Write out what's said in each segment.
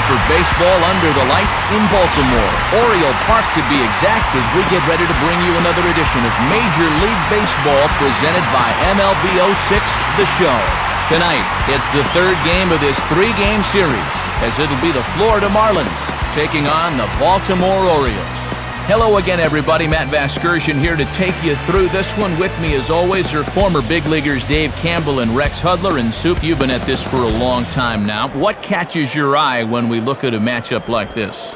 for baseball under the lights in Baltimore. Oriole Park to be exact, as we get ready to bring you another edition of Major League Baseball presented by MLB 06, The Show. Tonight, it's the third game of this three-game series, as it'll be the Florida Marlins taking on the Baltimore Orioles. Hello again, everybody. Matt Vasgersian here to take you through this one. With me, as always, are former big leaguers Dave Campbell and Rex Hudler. And Soup, you've been at this for a long time now. What catches your eye when we look at a matchup like this?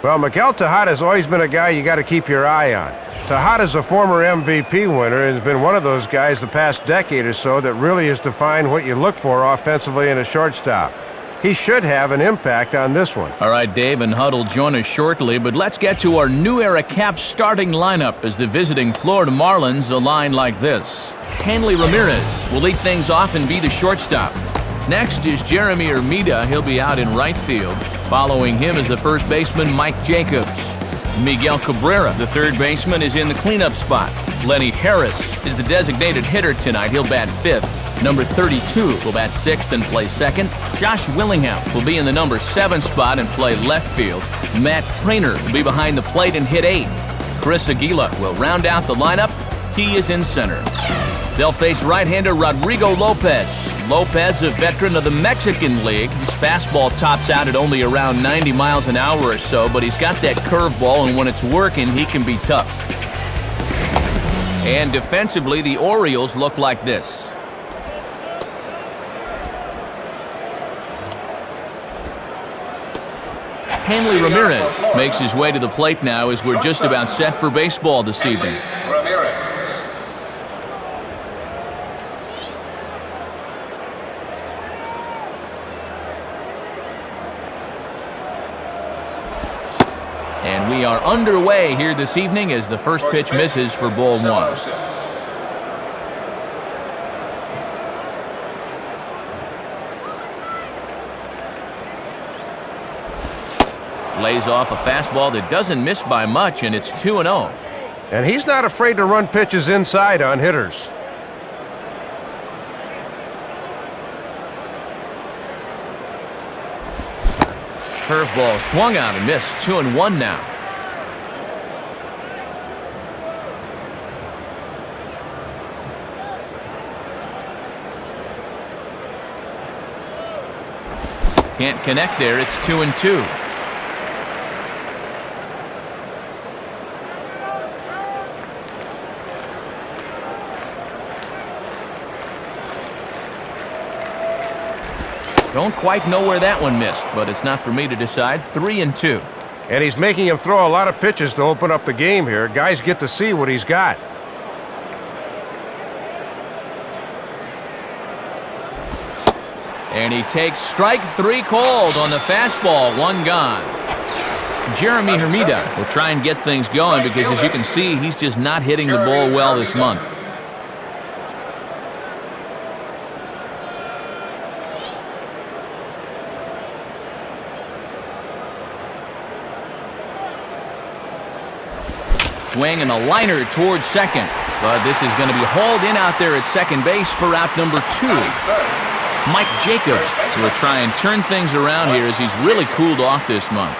Well, Miguel Tejada's always been a guy you got to keep your eye on. Tejada's a former MVP winner and has been one of those guys the past decade or so that really has defined what you look for offensively in a shortstop. He should have an impact on this one. All right, Dave and Hud will join us shortly, but let's get to our New Era Caps starting lineup as the visiting Florida Marlins align like this. Hanley Ramirez will lead things off and be the shortstop. Next is Jeremy Hermida. He'll be out in right field. Following him is the first baseman, Mike Jacobs. Miguel Cabrera, the third baseman, is in the cleanup spot. Lenny Harris is the designated hitter tonight. He'll bat fifth. Number 32 will bat sixth and play second. Josh Willingham will be in the number 7 spot and play left field. Matt Trainer will be behind the plate and hit 8th. Chris Aguila will round out the lineup. He is in center. They'll face right-hander Rodrigo Lopez. Lopez, a veteran of the Mexican League. His fastball tops out at only around 90 miles an hour or so, but he's got that curveball, and when it's working, he can be tough. And defensively, the Orioles look like this. Hanley Ramirez makes his way to the plate now as we're just about set for baseball this evening. And we are underway here this evening as the first pitch misses for ball 1. Lays off a fastball that doesn't miss by much, and it's 2-0. And he's not afraid to run pitches inside on hitters. Curveball swung out and missed. 2-1 now. Can't connect there. It's 2-2. Don't quite know where that one missed, but it's not for me to decide. 3-2. And he's making him throw a lot of pitches to open up the game here. Guys get to see what he's got. And he takes strike 3 called on the fastball. 1 gone. Jeremy Hermida will try and get things going because, as you can see, he's just not hitting the ball well this month. Swing and a liner towards second. But this is going to be hauled in out there at second base for out number 2. Mike Jacobs will try and turn things around here as he's really cooled off this month.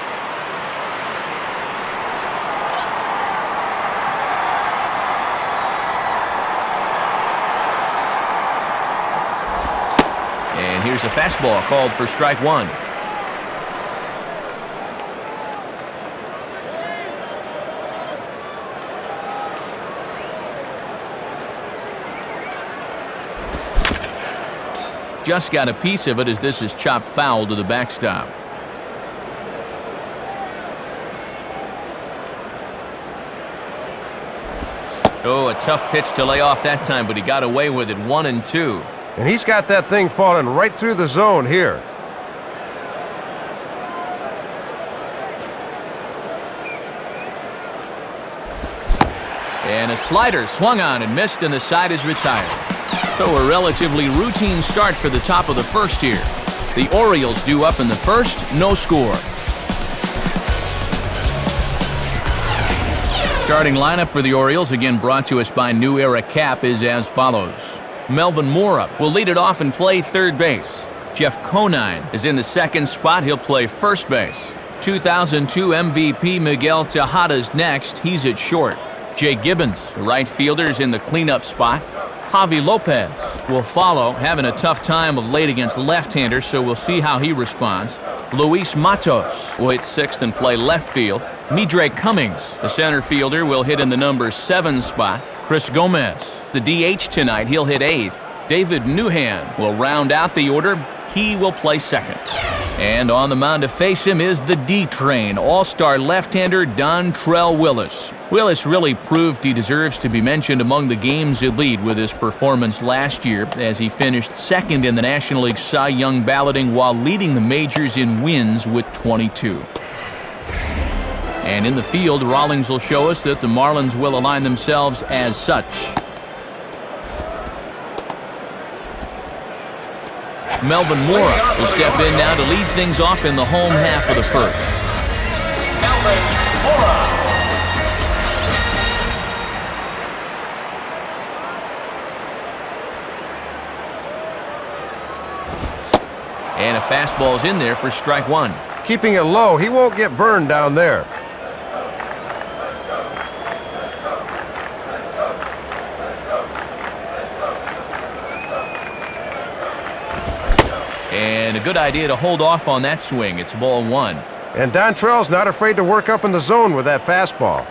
And here's a fastball called for strike 1. Just got a piece of it as this is chopped foul to the backstop. Oh, a tough pitch to lay off that time, but he got away with it. 1-2. And he's got that thing falling right through the zone here. And a slider swung on and missed, and the side is retired. So a relatively routine start for the top of the first here. The Orioles due up in the first, no score. Starting lineup for the Orioles, again brought to us by New Era Cap, is as follows. Melvin Mora will lead it off and play third base. Jeff Conine is in the second spot. He'll play first base. 2002 MVP Miguel Tejada's next. He's at short. Jay Gibbons, the right fielder, is in the cleanup spot. Javi Lopez will follow, having a tough time of late against left-handers, so we'll see how he responds. Luis Matos will hit sixth and play left field. Midre Cummings, the center fielder, will hit in the number 7 spot. Chris Gomez, the DH tonight, he'll hit 8th. David Newhan will round out the order. He will play second. And on the mound to face him is the D-Train, all-star left-hander Dontrelle Willis. Willis really proved he deserves to be mentioned among the game's elite with his performance last year, as he finished second in the National League Cy Young balloting while leading the majors in wins with 22. And in the field, Rawlings will show us that the Marlins will align themselves as such. Melvin Mora will step in now to lead things off in the home half of the first. Melvin Mora. And a fastball is in there for strike 1. Keeping it low, he won't get burned down there. And a good idea to hold off on that swing. It's ball 1. And Dontrelle's not afraid to work up in the zone with that fastball.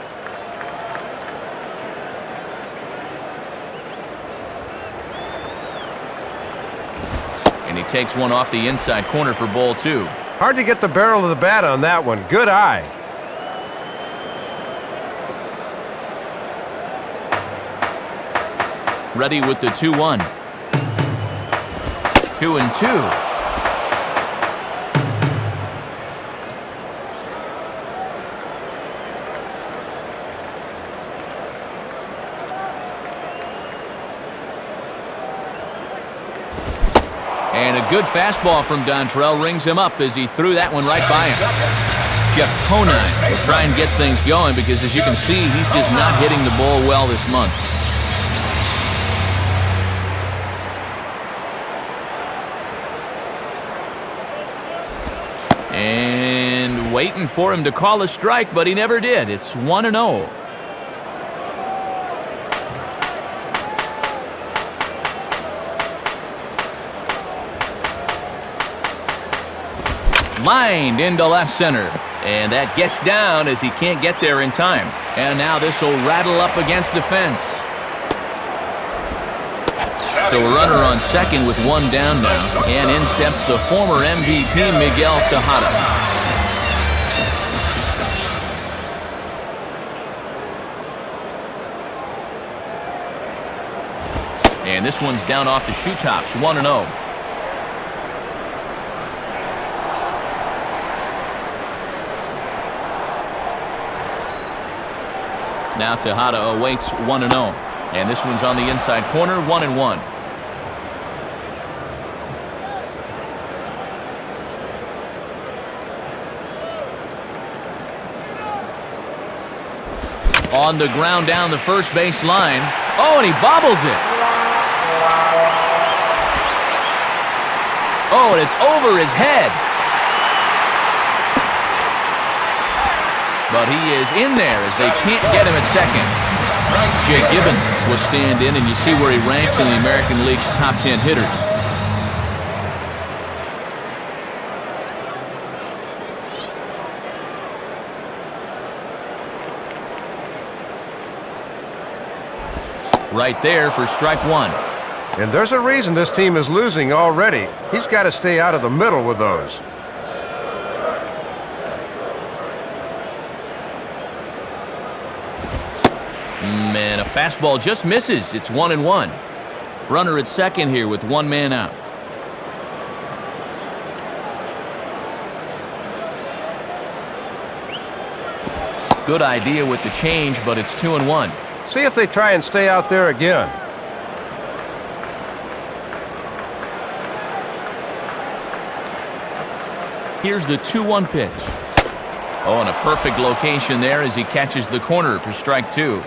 And he takes one off the inside corner for ball 2. Hard to get the barrel of the bat on that one. Good eye. Ready with the 2-1. 2-2. And a good fastball from Dontrelle rings him up as he threw that one right by him. Jeff Conine will try and get things going because, as you can see, he's just not hitting the ball well this month. And waiting for him to call a strike, but he never did. It's 1-0. Lined into left center. And that gets down as he can't get there in time. And now this will rattle up against the fence. So a runner on second with one down now. And in steps the former MVP Miguel Tejada. And this one's down off the shoe tops, 1-0. Now Tejada awaits 1-0. And this one's on the inside corner, 1-1. On the ground down the first base line. Oh, and he bobbles it. Oh, and it's over his head. But he is in there as they can't get him at second. Jay Gibbons will stand in, and you see where he ranks in the American League's top 10 hitters. Right there for strike 1. And there's a reason this team is losing already. He's got to stay out of the middle with those. And a fastball just misses. It's 1-1. Runner at second here with one man out. Good idea with the change, but it's 2-1. See if they try and stay out there again. Here's the 2-1 pitch. Oh, and a perfect location there as he catches the corner for strike 2.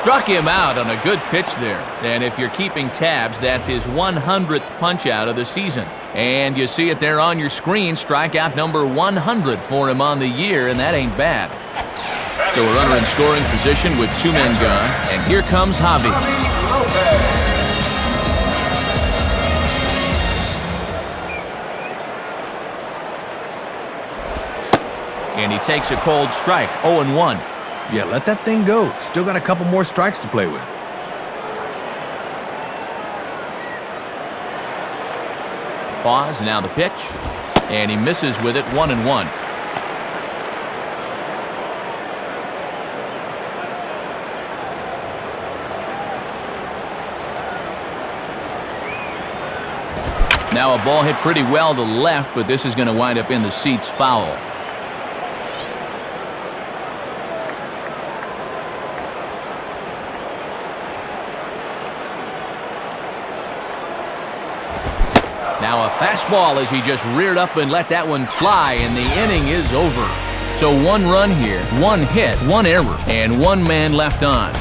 Struck him out on a good pitch there. And if you're keeping tabs, that's his 100th punch-out of the season. And you see it there on your screen, strikeout number 100 for him on the year, and that ain't bad. So a runner in scoring position with 2 men gone, and here comes Javi. And he takes a cold strike, 0-1. Yeah, let that thing go. Still got a couple more strikes to play with. Pause, now the pitch. And he misses with it, 1-1. Now a ball hit pretty well to left, but this is going to wind up in the seats foul. Now a fastball as he just reared up and let that one fly, and the inning is over. So 1 run here, 1 hit, 1 error, and 1 man left on.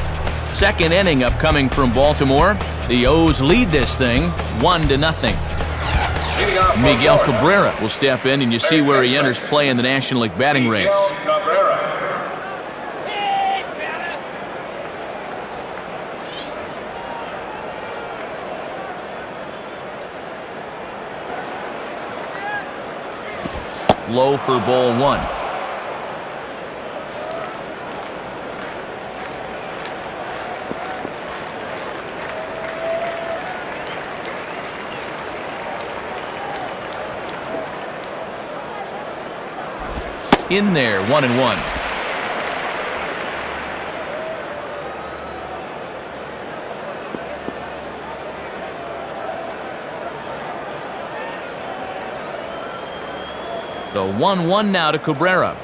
Second inning upcoming from Baltimore. The O's lead this thing 1-0. Miguel Cabrera will step in, and you see where he enters play in the National League batting ranks. Low for ball 1. In there, 1-1. The 1-1 now to Cabrera.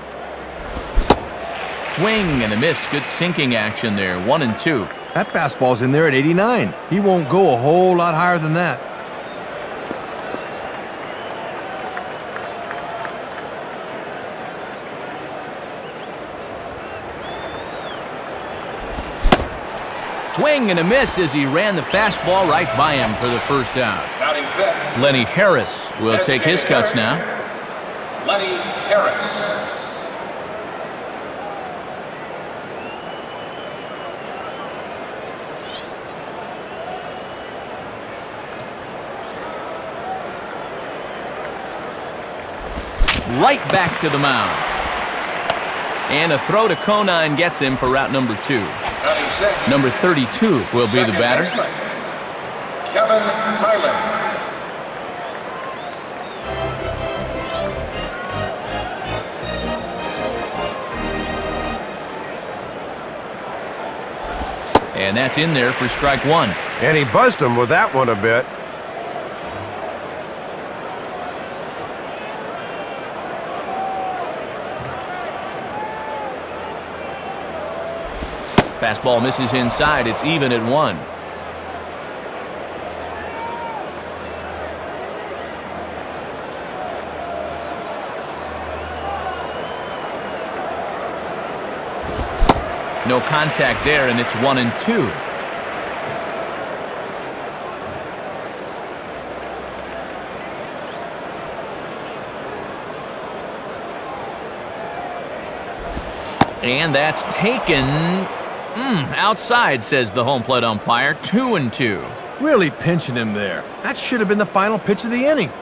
Swing and a miss. Good sinking action there. 1-2. That fastball's in there at 89. He won't go a whole lot higher than that. Swing and a miss as he ran the fastball right by him for the first out. Lenny Harris will take his cuts now. Lenny Harris. Right back to the mound. And a throw to Conine gets him for route number 2. Number 32 will be the batter. Kevin Tyler. And that's in there for strike 1. And he buzzed him with that one a bit. Fastball misses inside. It's even at 1. No contact there, and it's 1-2. And that's taken outside, says the home plate umpire. 2-2. Really pinching him there. That should have been the final pitch of the inning.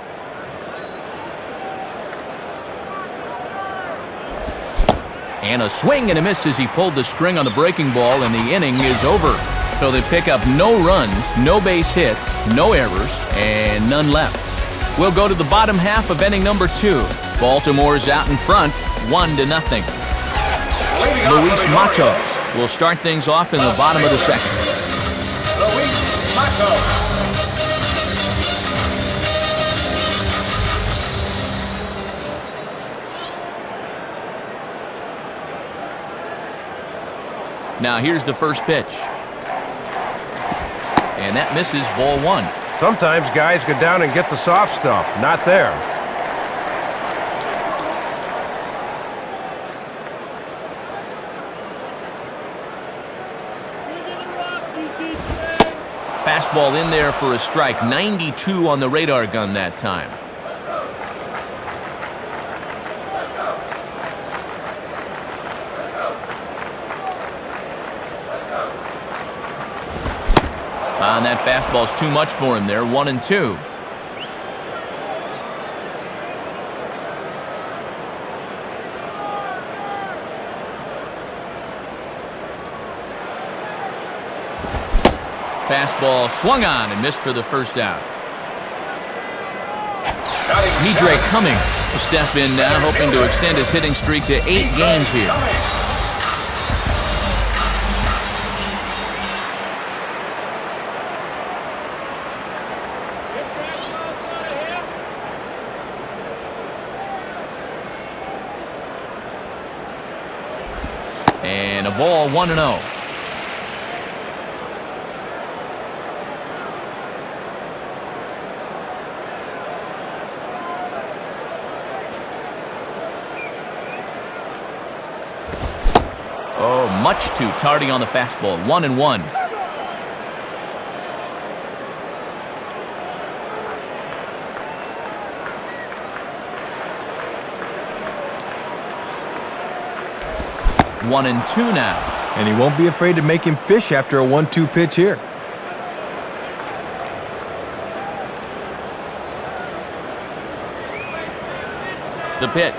And a swing and a miss as he pulled the string on the breaking ball, and the inning is over. So they pick up no runs, no base hits, no errors, and none left. We'll go to the bottom half of inning number 2. Baltimore's out in front, 1-0. Luis Matos will start things off in the bottom of the second. Luis Matos. Now here's the first pitch. And that misses, ball 1. Sometimes guys go down and get the soft stuff. Not there. Fastball in there for a strike. 92 on the radar gun that time. And that fastball's too much for him there. 1-2. Fastball swung on and missed for the first out. Midre Cummings will step in now, hoping to extend his hitting streak to 8 games here. And a ball, 1-0. Oh, much too tardy on the fastball. 1-1. One and two now. And he won't be afraid to make him fish after a 1-2 pitch here. The pitch.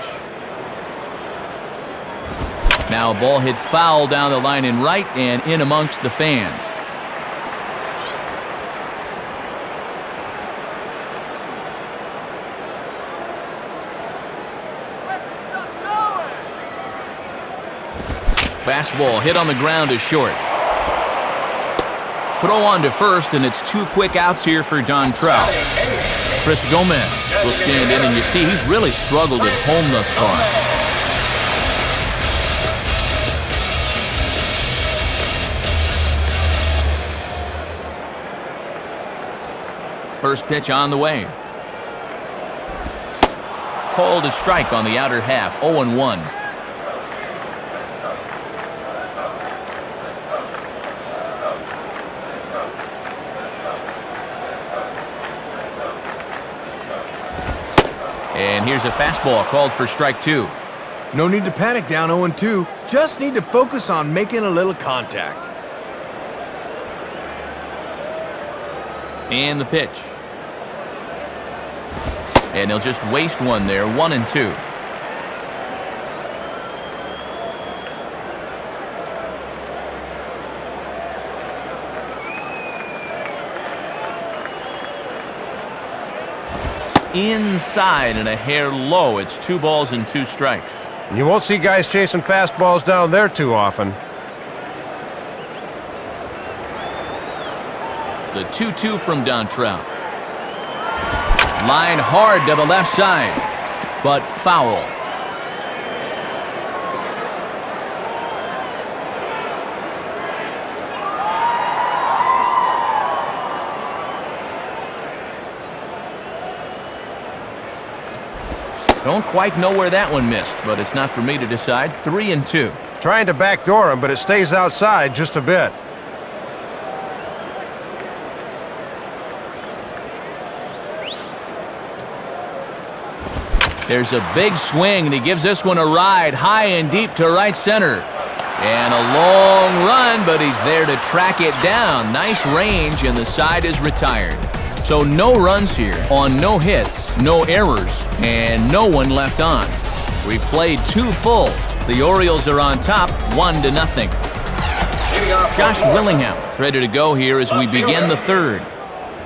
Now a ball hit foul down the line in right and in amongst the fans. Fastball hit on the ground is short. Throw on to first, and it's 2 quick outs here for Don Trout. Chris Gomez will stand in, and you see he's really struggled at home thus far. First pitch on the way. Called a strike on the outer half, 0-1. And here's a fastball called for strike 2. No need to panic down 0-2. Just need to focus on making a little contact. And the pitch. And he'll just waste one there, 1-2. Inside and a hair low. It's 2 balls and 2 strikes. You won't see guys chasing fastballs down there too often. The 2-2 from Don Trout. Line hard to the left side, but foul. Don't quite know where that one missed, but it's not for me to decide. 3-2. Trying to backdoor him, but it stays outside just a bit. There's a big swing, and he gives this one a ride high and deep to right center. And a long run, but he's there to track it down. Nice range, and the side is retired. So no runs here on no hits, no errors, and no one left on. We played 2 full. The Orioles are on top, 1-0. Josh Willingham is ready to go here as we begin the 3rd.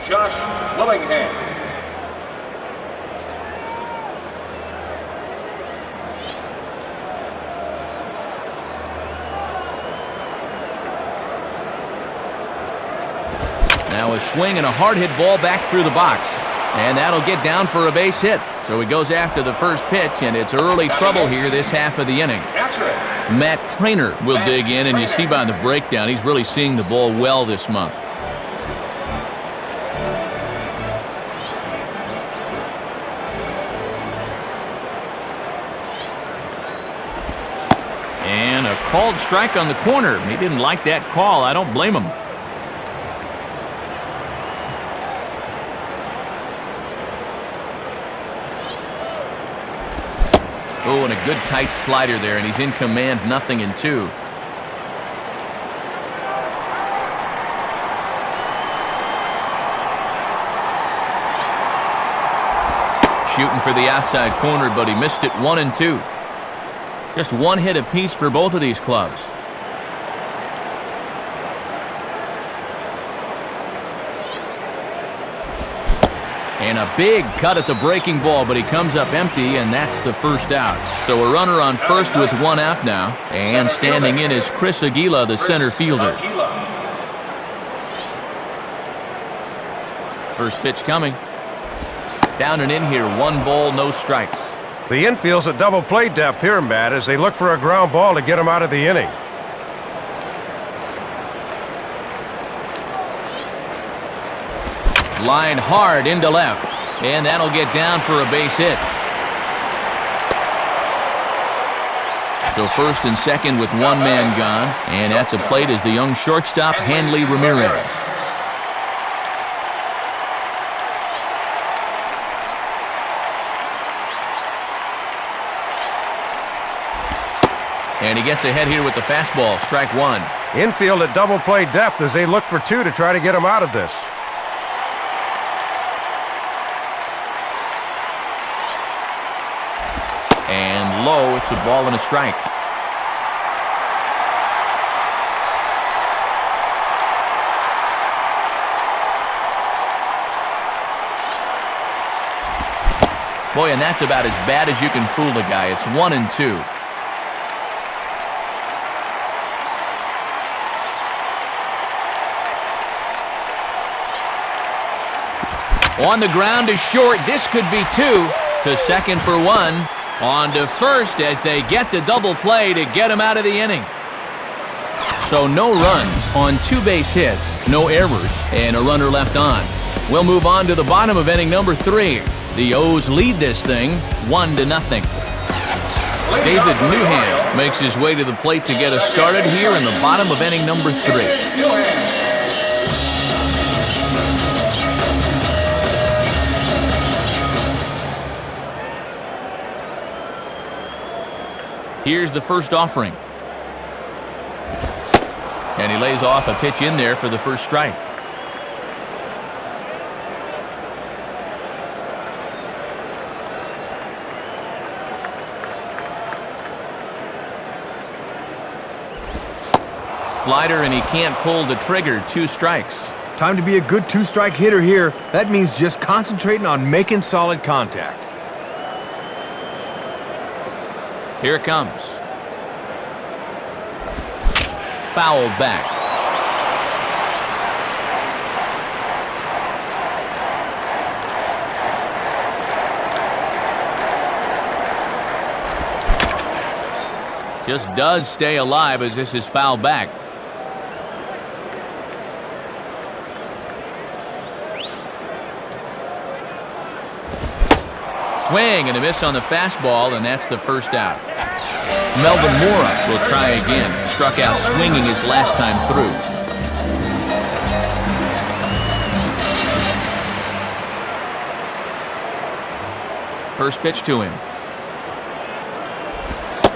Josh Willingham. Now a swing and a hard-hit ball back through the box. And that'll get down for a base hit. So he goes after the first pitch, and it's early trouble here this half of the inning. Matt Trainer will dig in, and you see by the breakdown, he's really seeing the ball well this month. And a called strike on the corner. He didn't like that call. I don't blame him. Oh, and a good tight slider there, and he's in command, 0-2. Shooting for the outside corner, but he missed it, 1-2. Just one hit apiece for both of these clubs. And a big cut at the breaking ball, but he comes up empty, and that's the first out. So a runner on first with one out now. And standing in is Chris Aguila, the center fielder. First pitch coming. Down and in here, 1 ball, no strikes. The infield's at double play depth here, Matt, as they look for a ground ball to get him out of the inning. Line hard into left, and that'll get down for a base hit. So first and second with one man gone, and at the plate is the young shortstop, Hanley Ramirez. And he gets ahead here with the fastball, strike one. Infield at double play depth as they look for 2 to try to get him out of this. And low, it's a ball and a strike. Boy, and that's about as bad as you can fool a guy. It's 1-2. On the ground to short. This could be 2. To second for 1. On to first as they get the double play to get him out of the inning. So no runs on 2 base hits, no errors, and a runner left on. We'll move on to the bottom of inning number 3. The O's lead this thing 1-0. David Newham makes his way to the plate to get us started here in the bottom of inning number 3. Here's the first offering. And he lays off a pitch in there for the first strike. Slider, and he can't pull the trigger. 2 strikes. Time to be a good 2-strike hitter here. That means just concentrating on making solid contact. Here it comes. Fouled back. Just does stay alive as this is fouled back. Swing and a miss on the fastball, and that's the first out. Melvin Mora will try again. Struck out swinging his last time through. First pitch to him.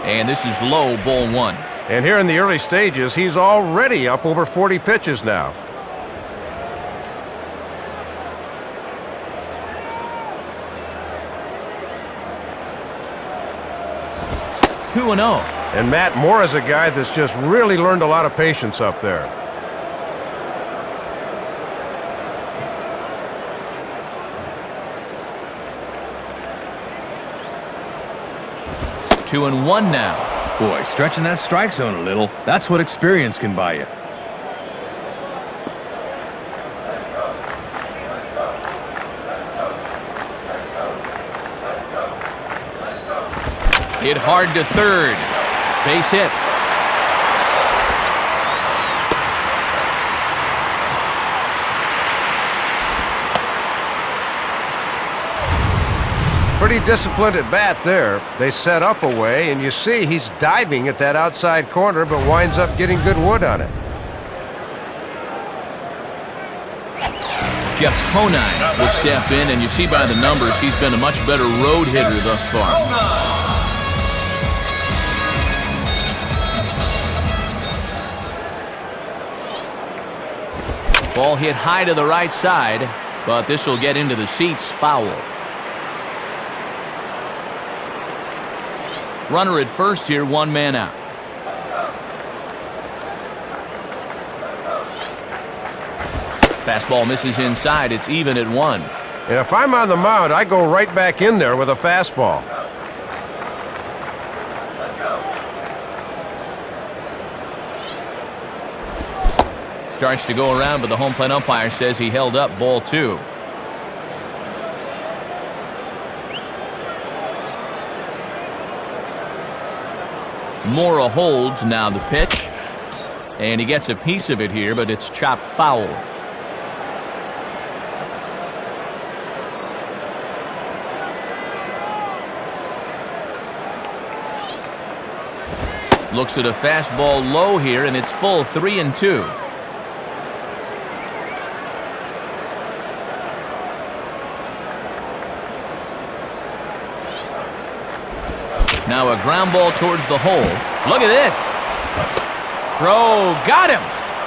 And this is low, ball 1. And here in the early stages, he's already up over 40 pitches now. 2-0. And Matt Moore is a guy that's just really learned a lot of patience up there. Two and one now. Boy, stretching that strike zone a little. That's what experience can buy you. Hit hard to third. Base hit. Pretty disciplined at bat there. They set up a way, and you see he's diving at that outside corner, but winds up getting good wood on it. Jeff Conine will step in, and you see by the numbers he's been a much better road hitter thus far. Ball hit high to the right side, but this will get into the seats. Foul. Runner at first here, one man out. Fastball misses inside. It's even at 1. And if I'm on the mound, I go right back in there with a fastball. Starts to go around, but the home plate umpire says he held up. Ball 2. Mora holds. Now the pitch. And he gets a piece of it here, but it's chopped foul. Looks at a fastball low here, and it's full. 3-2. Now a ground ball towards the hole. Look at this. Throw. Got him.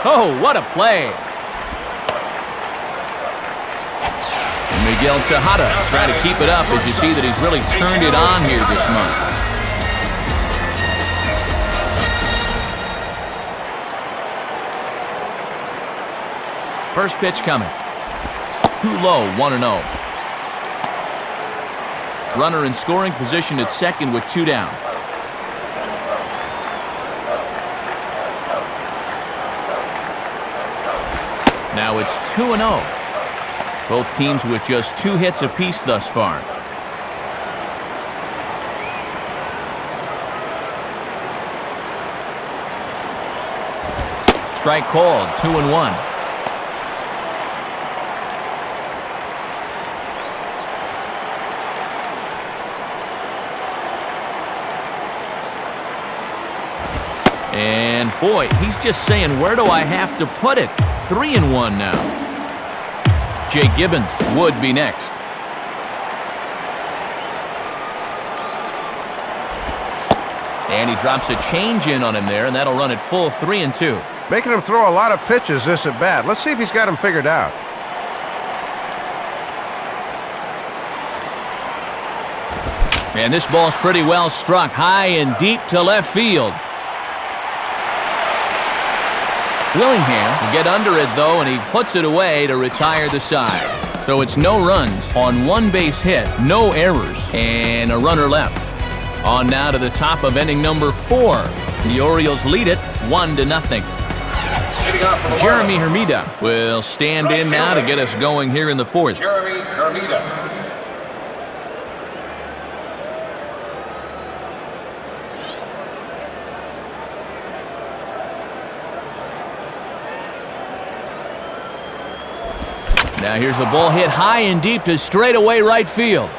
Oh, what a play. Miguel Tejada trying to keep it up as you see that he's really turned it on here this month. First pitch coming. Too low, 1-0. Runner in scoring position at second with 2 down. Now it's 2-0. Both teams with just 2 hits apiece thus far. Strike called, 2-1. And boy, he's just saying, where do I have to put it? 3-1 now. Jay Gibbons would be next. And he drops a change in on him there, and that'll run it full. 3-2. Making him throw a lot of pitches this at bat. Let's see if he's got him figured out. And this ball's pretty well struck high and deep to left field. Willingham will get under it, though, and he puts it away to retire the side. So it's no runs on 1 base hit, no errors, and a runner left. On now to the top of inning number 4. The Orioles lead it 1-0. Jeremy Hermida will stand in now to get us going here in the 4th. Jeremy Hermida. Now here's a ball hit high and deep to straightaway right field.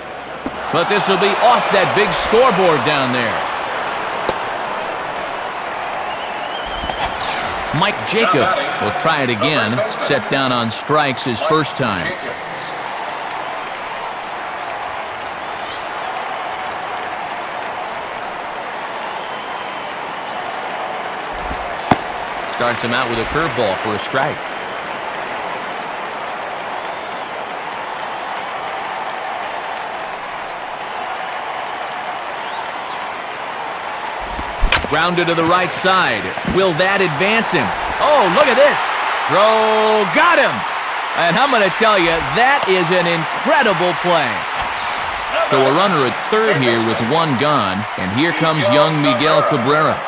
But this will be off that big scoreboard down there. Mike Jacobs will try it again. Set down on strikes his first time. Starts him out with a curveball for a strike. Grounded to the right side. Will that advance him? Oh, look at this. Throw. Got him. And I'm going to tell you, that is an incredible play. So a runner at third here with 1 gone. And here comes young Miguel Cabrera.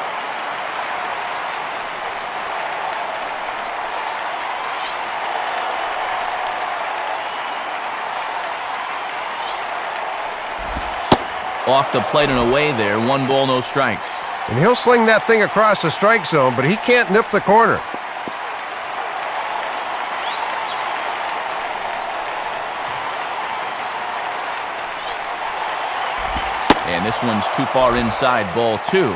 Off the plate and away there. 1 ball, no strikes. And he'll sling that thing across the strike zone, but he can't nip the corner. And this one's too far inside, ball 2.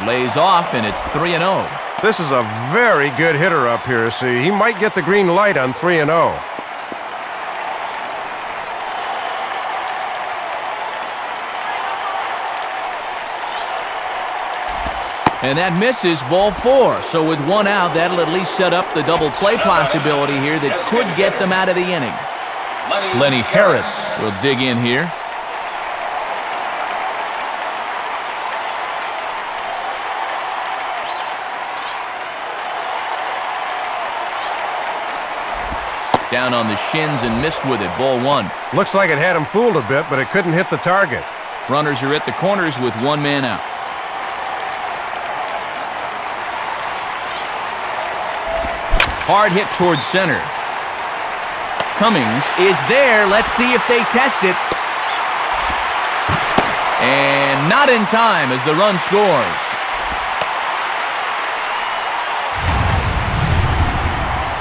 Lays off, and it's 3-0. This is a very good hitter up here, see. He might get the green light on 3-0. And that misses ball 4. So with one out, that'll at least set up the double play possibility here that could get them out of the inning. Lenny Harris will dig in here. Down on the shins and missed with it. Ball 1. Looks like it had him fooled a bit, but it couldn't hit the target. Runners are at the corners with one man out. Hard hit towards center. Cummings is there. Let's see if they test it. And not in time as the run scores.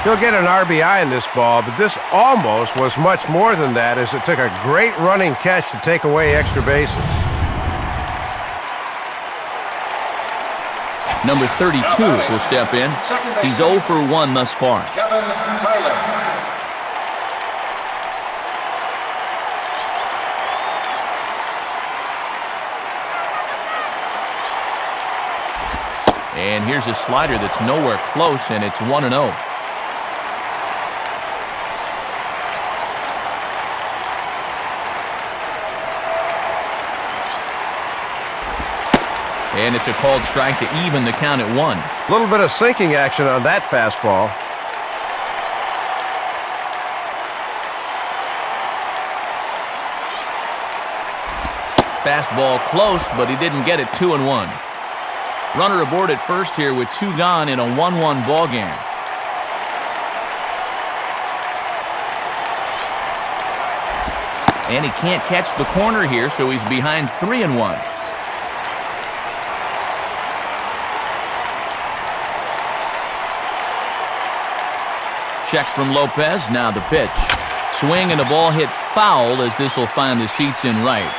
He'll get an RBI in this ball, but this almost was much more than that as it took a great running catch to take away extra bases. Number 32 will step in. He's 0 for 1 thus far. Kevin Tyler. And here's a slider that's nowhere close, and it's 1-0. And it's a called strike to even the count at 1. A little bit of sinking action on that fastball. Fastball close, but he didn't get it. 2-1. Runner aboard at first here with 2 gone in a 1-1 ball game. And he can't catch the corner here, so he's behind 3-1. Check from Lopez. Now the pitch. Swing and a ball hit foul as this will find the seats in right.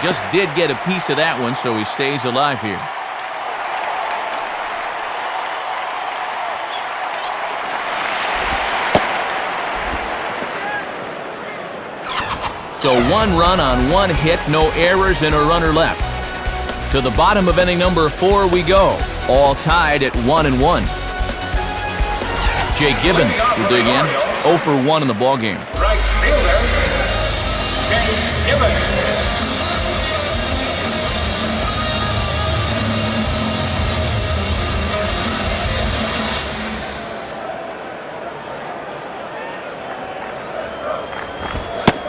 Just did get a piece of that one, so he stays alive here. So 1 run on 1 hit, no errors, and a runner left. To the bottom of inning number 4 we go, all tied at 1-1. Jay Gibbons will dig in, 0 for 1 in the ballgame. Right fielder, Jay Gibbons.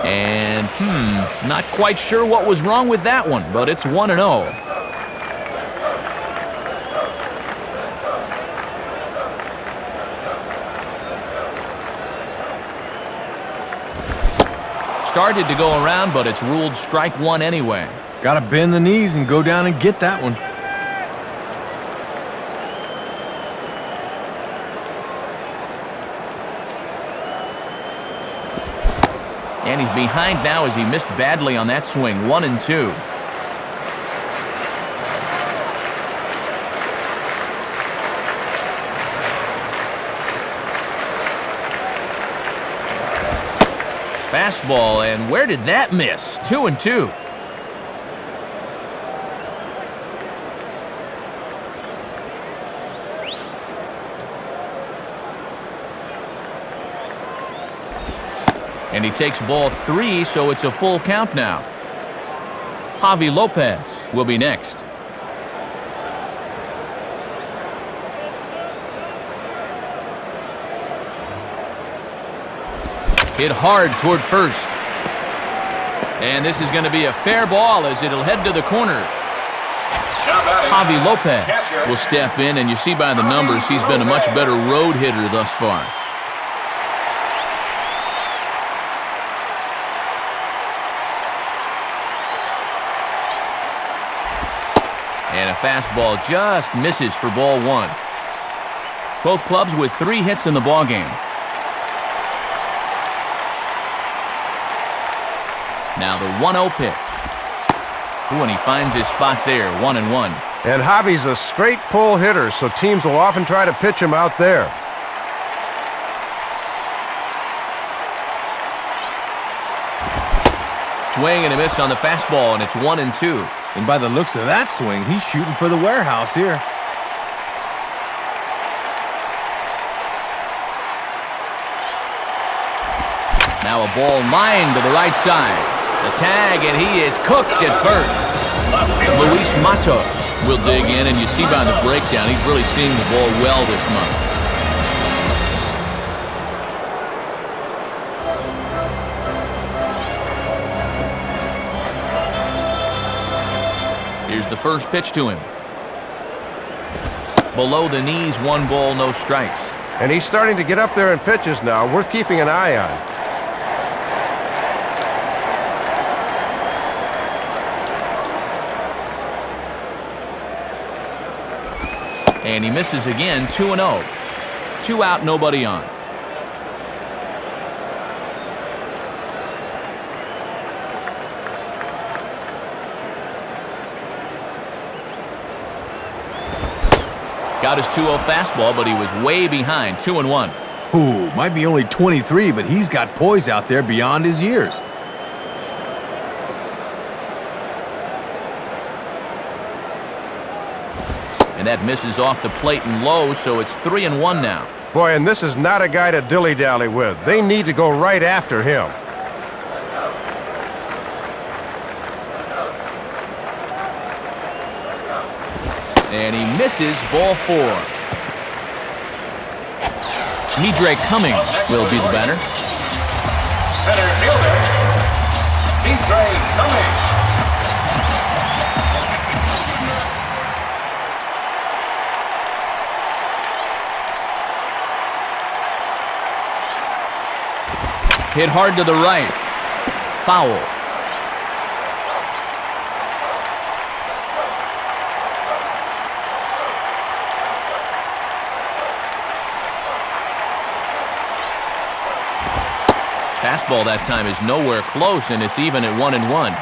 And, not quite sure what was wrong with that one, but it's 1-0. Started to go around, but it's ruled strike 1 anyway. Gotta bend the knees and go down and get that one. And he's behind now as he missed badly on that swing. 1-2. Fastball, and where did that miss? 2-2. And he takes ball 3, so it's a full count now. Javi Lopez will be next. Hit hard toward first. And this is going to be a fair ball as it'll head to the corner. Javi Lopez will step in, and you see by the numbers he's been a much better road hitter thus far. And a fastball just misses for ball 1. Both clubs with 3 hits in the ballgame. Now the 1-0 pitch. Ooh, and he finds his spot there, 1-1. And Javi's a straight pull hitter, so teams will often try to pitch him out there. Swing and a miss on the fastball, and it's 1-2. And by the looks of that swing, he's shooting for the warehouse here. Now a ball lined to the right side. The tag, and he is cooked at first. Luis Matos will dig in, and you see by the breakdown, he's really seeing the ball well this month. Here's the first pitch to him. Below the knees, 1 ball, no strikes. And he's starting to get up there in pitches now, worth keeping an eye on. And he misses again, 2-0. 2 out, nobody on. Got his 2-0 fastball, but he was way behind, 2-1. Ooh, might be only 23, but he's got poise out there beyond his years. And that misses off the plate and low, so it's 3-1 now. Boy, and this is not a guy to dilly-dally with. They need to go right after him. And he misses, ball 4. Midre Cummings will be the batter. Center fielder, Midre Cummings. Hit hard to the right. Foul. Fastball that time is nowhere close, and it's even at 1-1.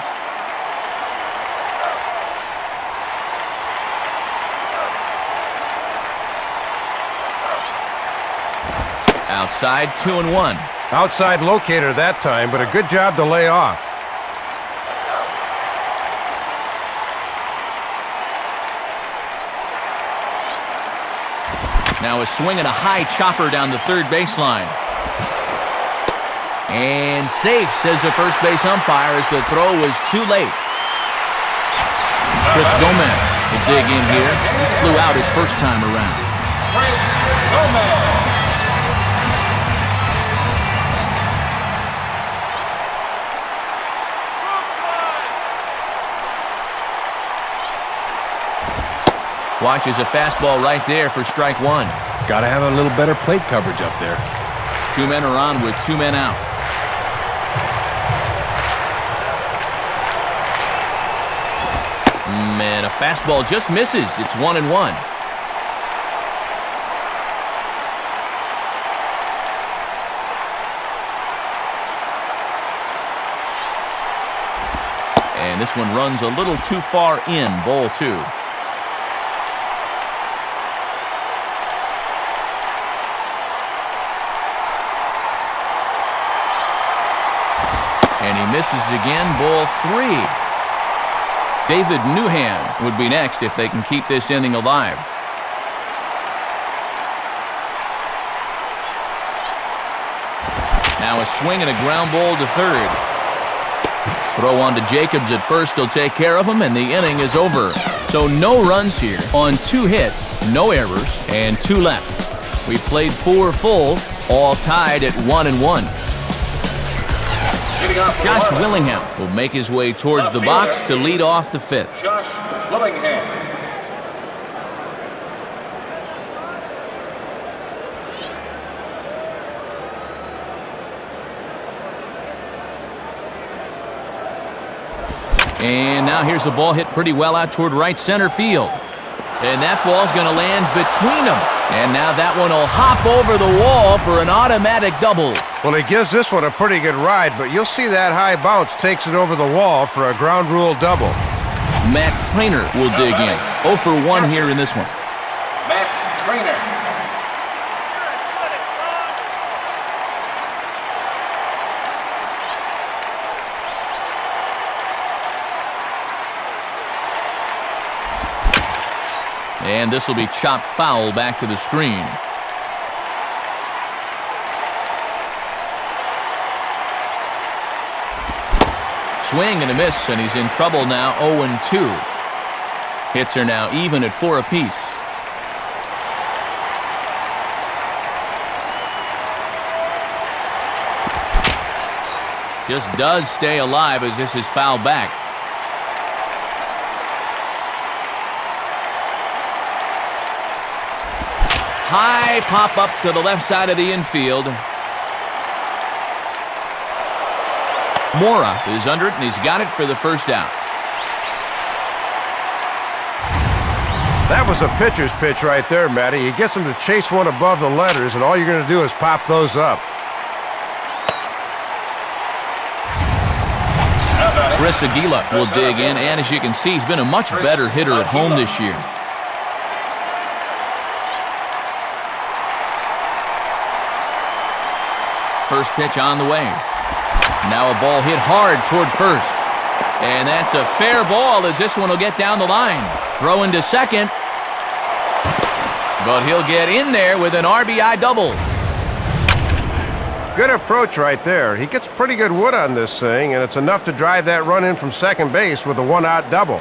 Outside, 2-1. Outside locator that time, but a good job to lay off. Now a swing and a high chopper down the third baseline. And safe, says the first base umpire, as the throw was too late. Chris Gomez will dig in here. He flew out his first time around. Chris Gomez. Watches a fastball right there for strike 1. Got to have a little better plate coverage up there. 2 men are on with 2 men out. Man, a fastball just misses. It's 1-1. And this one runs a little too far in, ball 2. And he misses again, ball 3. David Newham would be next if they can keep this inning alive. Now a swing and a ground ball to third. Throw on to Jacobs at first. He'll take care of him, and the inning is over. So no runs here on 2 hits, no errors, and 2 left. We played 4 full, all tied at 1-1. Josh Willingham will make his way towards the box to lead off the 5th. Josh Willingham. And now here's a ball hit pretty well out toward right center field. And that ball's going to land between them. And now that one will hop over the wall for an automatic double. Well, he gives this one a pretty good ride, but you'll see that high bounce takes it over the wall for a ground rule double. Matt Trainer will dig in. 0 for 1 here in this one. Matt Trainer. And this will be chopped foul back to the screen. Swing and a miss, and he's in trouble now, 0-2. Hits are now even at 4 apiece. Just does stay alive as this is fouled back. High pop up to the left side of the infield. Mora is under it, and he's got it for the first out. That was a pitcher's pitch right there, Matty. He gets him to chase one above the letters, and all you're going to do is pop those up. Chris Aguila will dig in, and as you can see, he's been a much better hitter at home this year. First pitch on the way. Now a ball hit hard toward first. And that's a fair ball as this one will get down the line. Throw into second. But he'll get in there with an RBI double. Good approach right there. He gets pretty good wood on this thing, and it's enough to drive that run in from second base with a one-out double.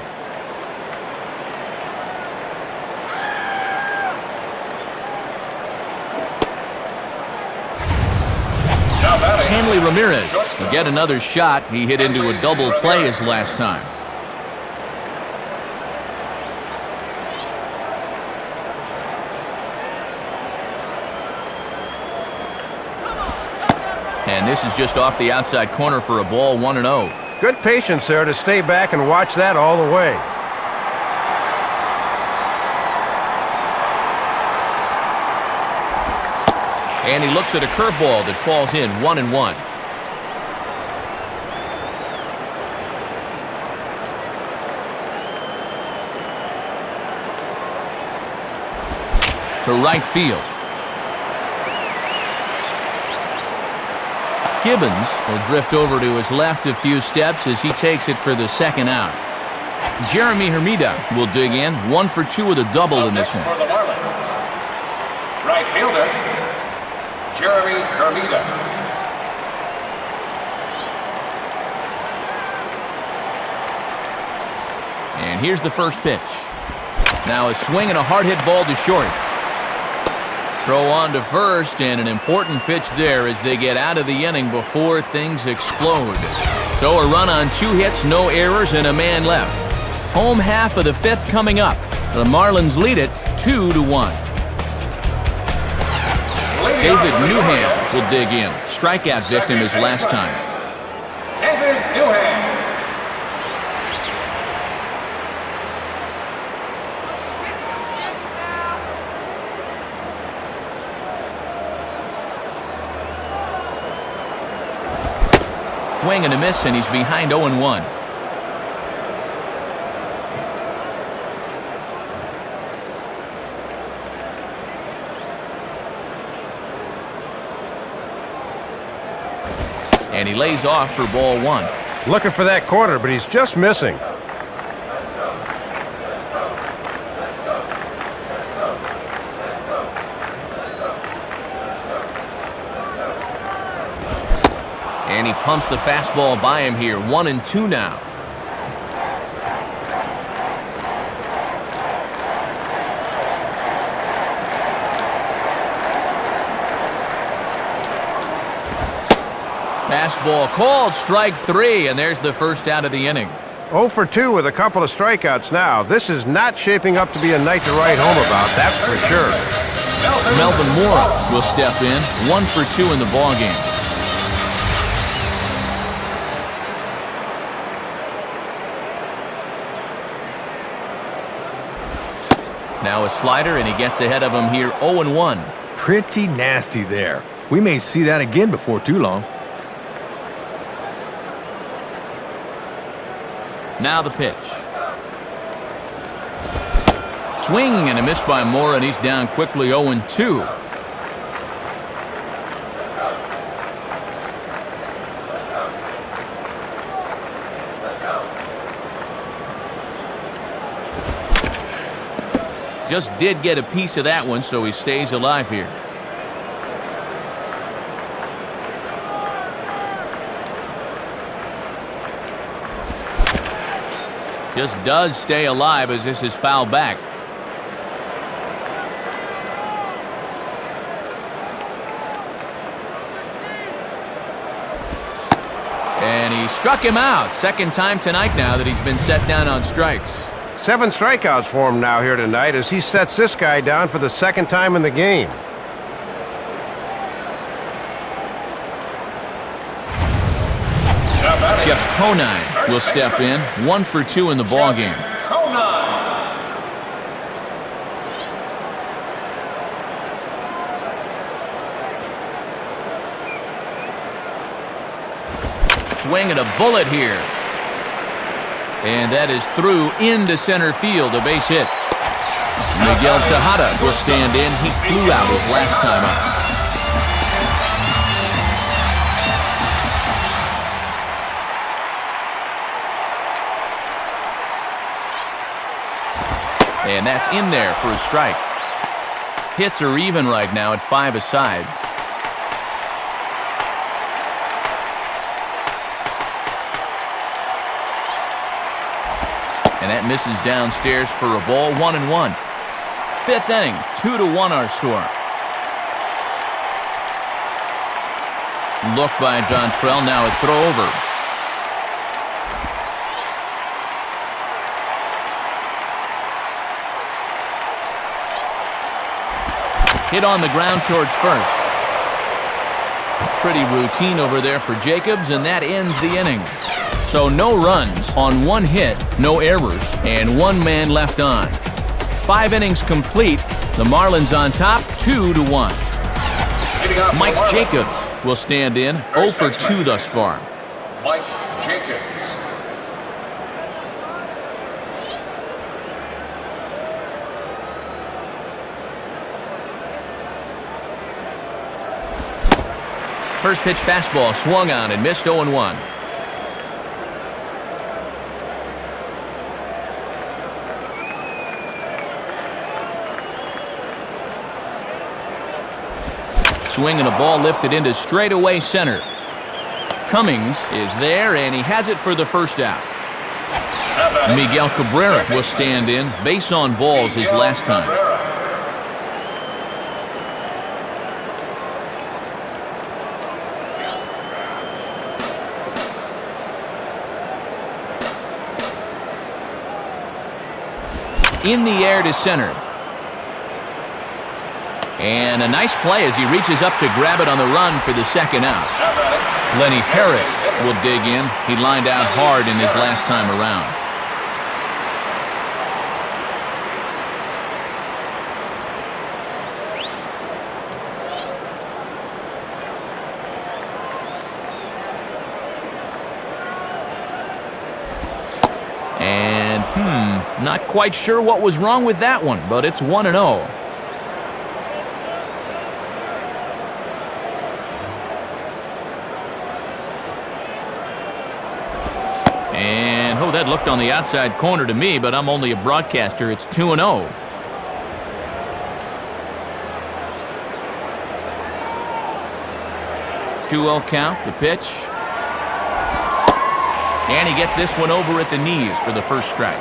Hanley Ramirez will get another shot. He hit into a double play his last time. And this is just off the outside corner for a ball, 1-0. Good patience there to stay back and watch that all the way. And he looks at a curveball that falls in, 1-1. To right field. Gibbons will drift over to his left a few steps as he takes it for the second out. Jeremy Hermida will dig in, 1 for 2 with a double in this one. For the Marlins, right fielder, Jeremy Hermida. And here's the first pitch. Now a swing and a hard hit ball to short. Throw on to first, and an important pitch there as they get out of the inning before things explode. So a run on 2 hits, no errors, and a man left. Home half of the 5th coming up. The Marlins lead it 2-1. David Newham will dig in. Strikeout victim his last time. David Newham. Swing and a miss, and he's behind 0-1. And he lays off for ball 1. Looking for that corner, but he's just missing. And he pumps the fastball by him here, 1-2 now. Fastball called, strike 3, and there's the first out of the inning. 0 for 2 with a couple of strikeouts now. This is not shaping up to be a night to write home about, that's for sure. Melvin Mora will step in, 1 for 2 in the ballgame. Now a slider, and he gets ahead of him here, 0-1. Pretty nasty there. We may see that again before too long. Now the pitch. Swing and a miss by Mora, and he's down quickly, 0-2. Just did get a piece of that one, so he stays alive here. Just does stay alive as this is fouled back. And he struck him out. Second time tonight now that he's been set down on strikes. 7 strikeouts for him now here tonight as he sets this guy down for the second time in the game. Jeff Conine will step in. 1 for 2 in the ballgame. Swing at a bullet here. And that is through into center field, a base hit. Miguel Tejada will stand in. He flew out his last time up. And that's in there for a strike. Hits are even right now at 5 aside. And that misses downstairs for a ball. 1-1. 5th inning, 2-1 our score. Look by Dontrell, now a throw over. Hit on the ground towards first. Pretty routine over there for Jacobs, and that ends the inning. So no runs on 1 hit, no errors, and 1 man left on. 5 innings complete. The Marlins on top, 2-1. Mike Jacobs will stand in, 0 for 2 thus far. Mike Jacobs. First pitch fastball swung on and missed. 0-1. Swing and a ball lifted into straightaway center. Cummings is there, and he has it for the first out. Miguel Cabrera will stand in. Base on balls his last time. In the air to center. And a nice play as he reaches up to grab it on the run for the second out. Lenny Harris will dig in. He lined out hard in his last time around. And, not quite sure what was wrong with that one, but it's 1-0. And, oh, that looked on the outside corner to me, but I'm only a broadcaster. It's 2-0. Two-0 count, the pitch. And he gets this one over at the knees for the first strike.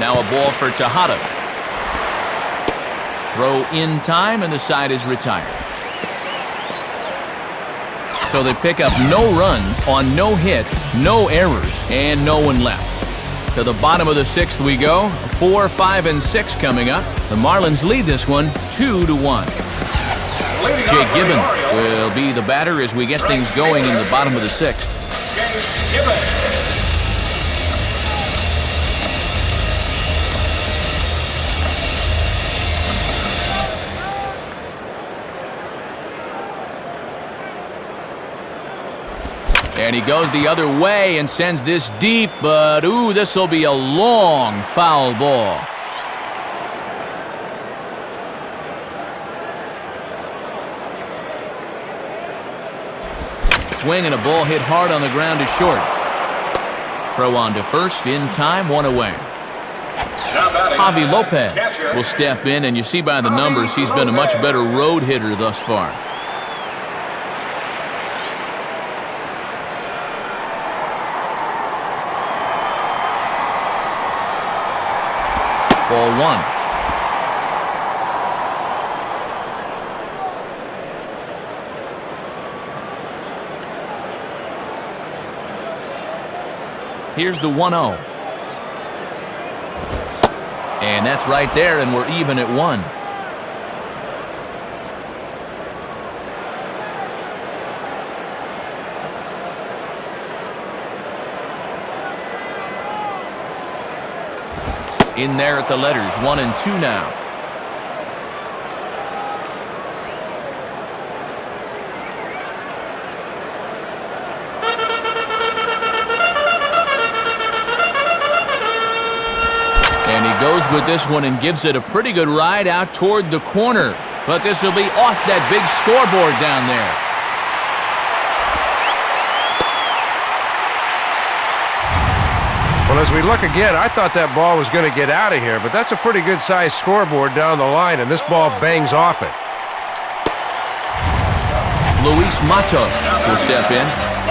Now a ball for Tejada. Throw in time, and the side is retired. So they pick up no runs on no hits, no errors, and no one left. To the bottom of the 6th we go. 4, 5, and 6 coming up. The Marlins lead this one 2-1. Jay Gibbons will be the batter as we get things going in the bottom of the 6th. And he goes the other way and sends this deep, but ooh, this will be a long foul ball. Swing and a ball hit hard on the ground to short. Throw on to first, in time, one away. Javi Lopez will step in, and you see by the numbers he's been a much better road hitter thus far. Ball one. Here's the 1-0. And that's right there, and we're even at 1. In there at the letters, 1 and 2 now. And he goes with this one and gives it a pretty good ride out toward the corner. But this will be off that big scoreboard down there. Well, as we look again, I thought that ball was going to get out of here, but that's a pretty good-sized scoreboard down the line, and this ball bangs off it. Luis Matos will step in.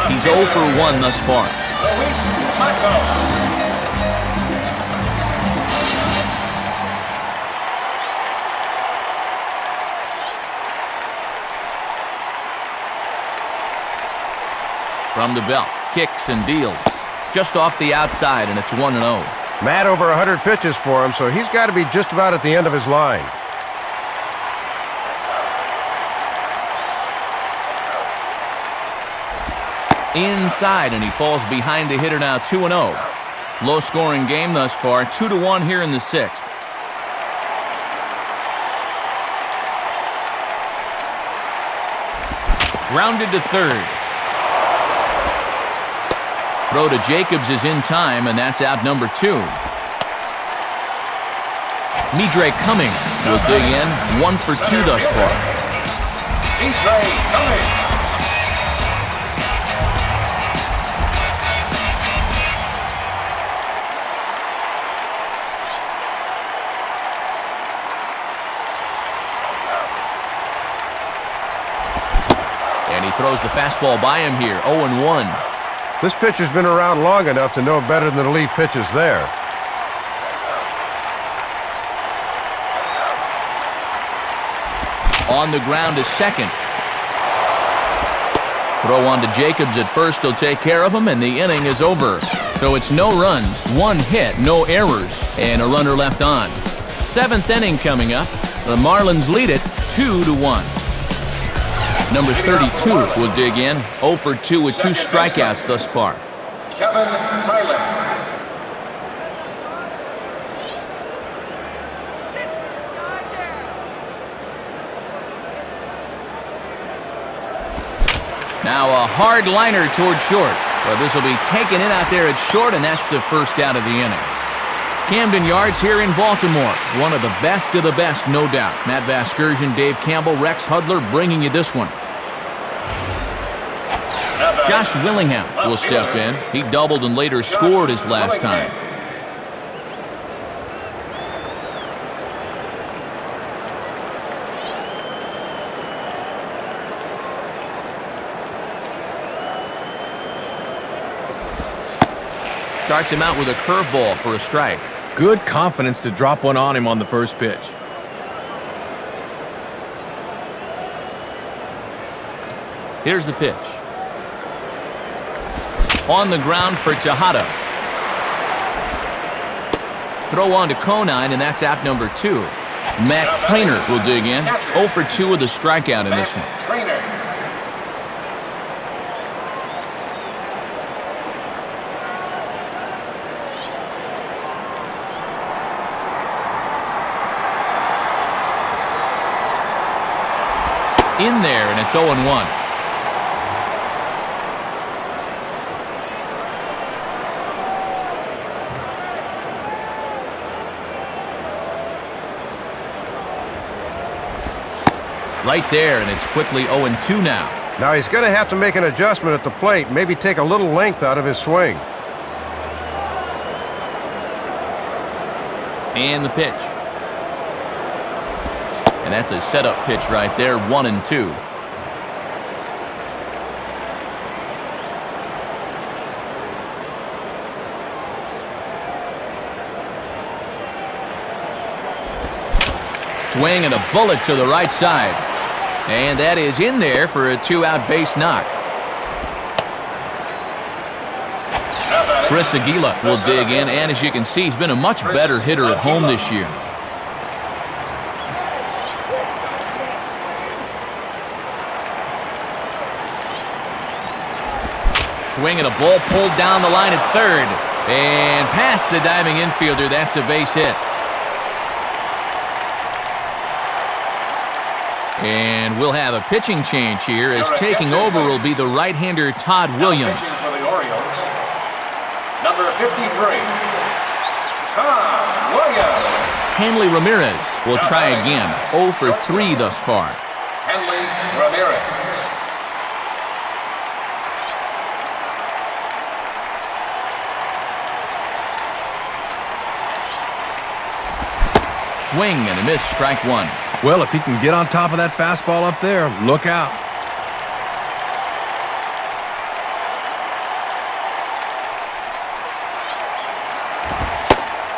He's 0 for 1 thus far. Luis Matos. From the belt, kicks and deals. Just off the outside, and it's 1-0. Matt over 100 pitches for him, so he's got to be just about at the end of his line. Inside, and he falls behind the hitter now, 2-0. Low-scoring game thus far, 2-1 here in the 6th. Grounded to third. Throw to Jacobs is in time, and that's out number 2. Midre Cummings will dig in, 1 for 2 thus far. Midre Cummings. And he throws the fastball by him here, 0-1. This pitcher's been around long enough to know better than to leave pitches there. On the ground to second. Throw on to Jacobs at first. He'll take care of him, and the inning is over. So it's no runs, 1 hit, no errors, and a runner left on. 7th inning coming up. The Marlins lead it 2-1. Number 32 will dig in, 0 for 2 with 2 strikeouts thus far. Kevin Tyler. Now a hard liner toward short. Well, this will be taken in out there at short, and that's the first out of the inning. Camden Yards here in Baltimore. One of the best, no doubt. Matt Vasgersian, Dave Campbell, Rex Hudler bringing you this one. Josh Willingham will step in. He doubled and later scored his last time. Starts him out with a curveball for a strike. Good confidence to drop one on him on the first pitch. Here's the pitch. On the ground for Tejada. Throw on to Conine, and that's out number 2. Matt Trainer will dig in. 0 for 2 with a strikeout in this one. Trainer. In there, and it's 0-1. Right there, and it's quickly 0-2 now. Now he's going to have to make an adjustment at the plate, maybe take a little length out of his swing. And the pitch. And that's a setup pitch right there, 1-2. Swing and a bullet to the right side. And that is in there for a 2-out base knock. Chris Aguila will dig in, and as you can see, he's been a much better hitter at home this year. Swing and a ball pulled down the line at third. And past the diving infielder, that's a base hit. And we'll have a pitching change here as taking over will be the right-hander Todd Williams. Pitching for the Orioles, number 53, Todd Williams. Hanley Ramirez will try again. 0 for 3 thus far. Hanley Ramirez. Swing and a miss, strike one. Well, if he can get on top of that fastball up there, look out.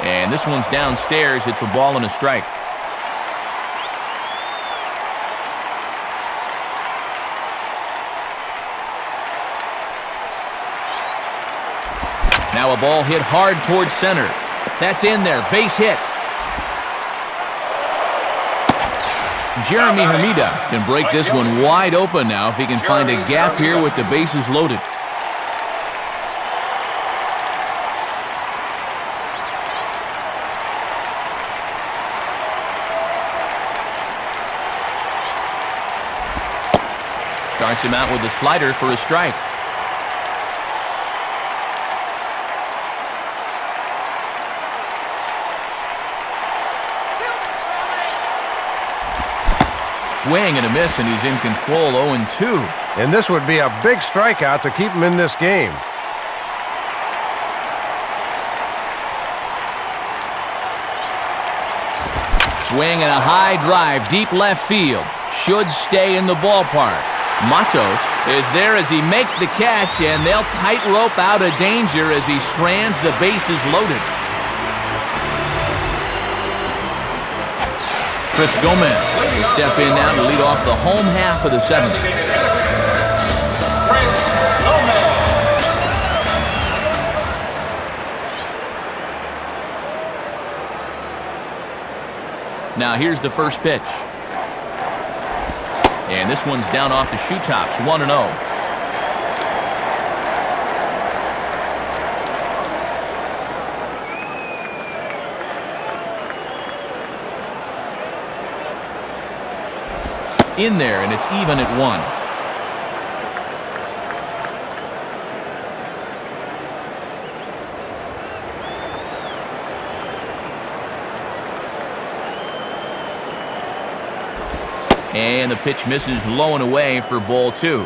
And this one's downstairs. It's a ball and a strike. Now a ball hit hard towards center. That's in there. Base hit. Jeremy Hermida can break this one wide open now if he can find a gap here with the bases loaded. Starts him out with a slider for a strike. Swing and a miss, and he's in control, 0-2. And this would be a big strikeout to keep him in this game. Swing and a high drive, deep left field. Should stay in the ballpark. Matos is there as he makes the catch, and they'll tightrope out of danger as he strands the bases loaded. Chris Gomez will step in now to lead off the home half of the seventh. Chris Gomez. Now here's the first pitch. And this one's down off the shoe tops, 1-0. In there, and it's even at 1. And the pitch misses low and away for ball 2.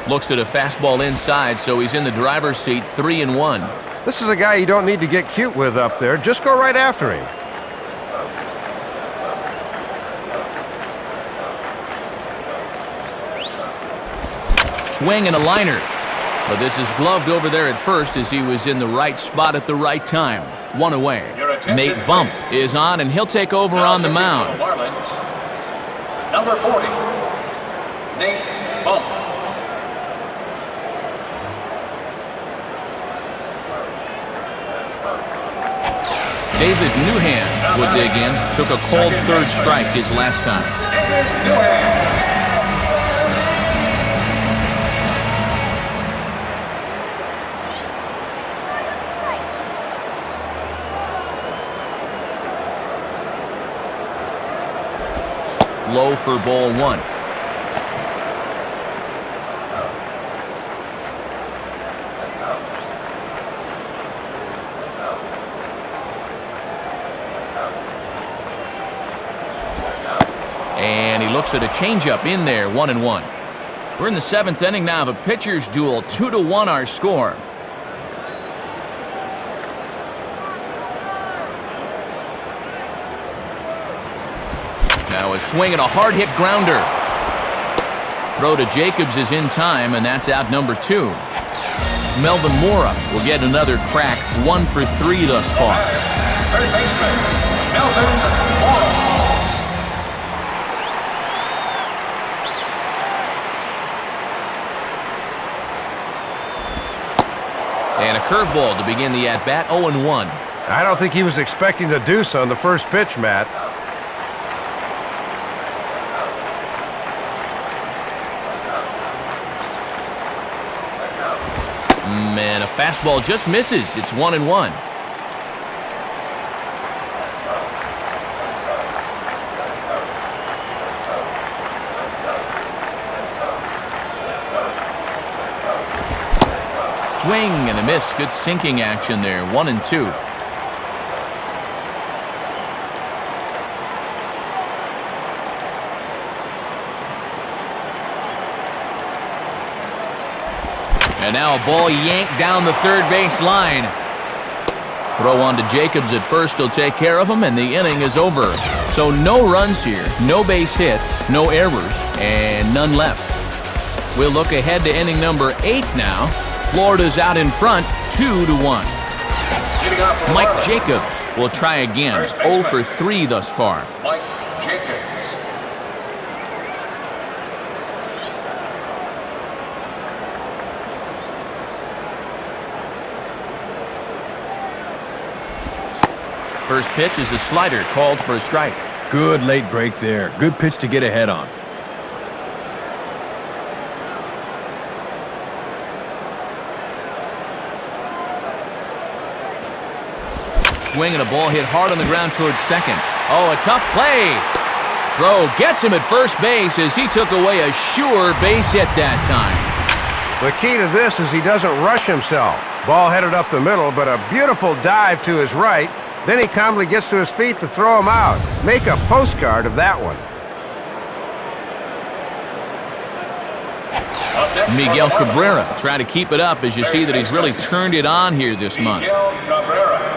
Looks at a fastball inside, so he's in the driver's seat, 3-1. This is a guy you don't need to get cute with up there. Just go right after him. Swing and a liner. But this is gloved over there at first as he was in the right spot at the right time. 1 away. Nate Bump is on, and he'll take over on the mound. Marlins, number 40, Nate Bump. David Newhand will dig in. Took a cold third strike his last time. David Newhand. Low for ball 1. looks at a changeup in there, 1-1. We're in the 7th inning now of a pitcher's duel, 2-1 our score. Now a swing and a hard-hit grounder. Throw to Jacobs is in time, and that's out number 2. Melvin Mora will get another crack, 1 for 3 thus far. Third baseman, Melvin Mora. And a curveball to begin the at-bat, 0-1. I don't think he was expecting the deuce on the first pitch, Matt. And a fastball just misses. It's 1-1. Swing and a miss. Good sinking action there. 1-2. And now a ball yanked down the third base line. Throw on to Jacobs at first. He'll take care of him, and the inning is over. So no runs here, no base hits, no errors, and none left. We'll look ahead to inning number 8 now. Florida's out in front, 2-1. Mike Jacobs will try again, 0 for 3 thus far. Mike Jacobs. First pitch is a slider, called for a strike. Good late break there. Good pitch to get ahead on. Swing and a ball hit hard on the ground towards second. Oh, a tough play. Throw gets him at first base as he took away a sure base hit that time. The key to this is he doesn't rush himself. Ball headed up the middle, but a beautiful dive to his right. Then he calmly gets to his feet to throw him out. Make a postcard of that one. Miguel Cabrera trying to keep it up as you see that he's really turned it on here this month. Miguel Cabrera.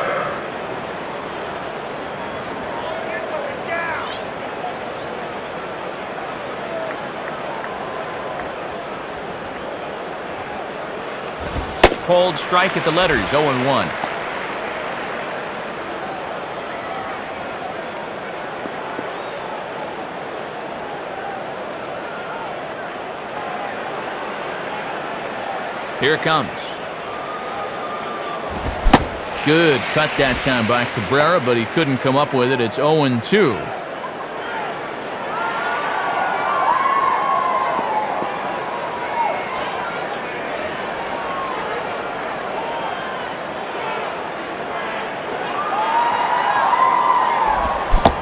Called strike at the letters, 0-1. Here it comes. Good cut that time by Cabrera, but he couldn't come up with it. It's 0-2.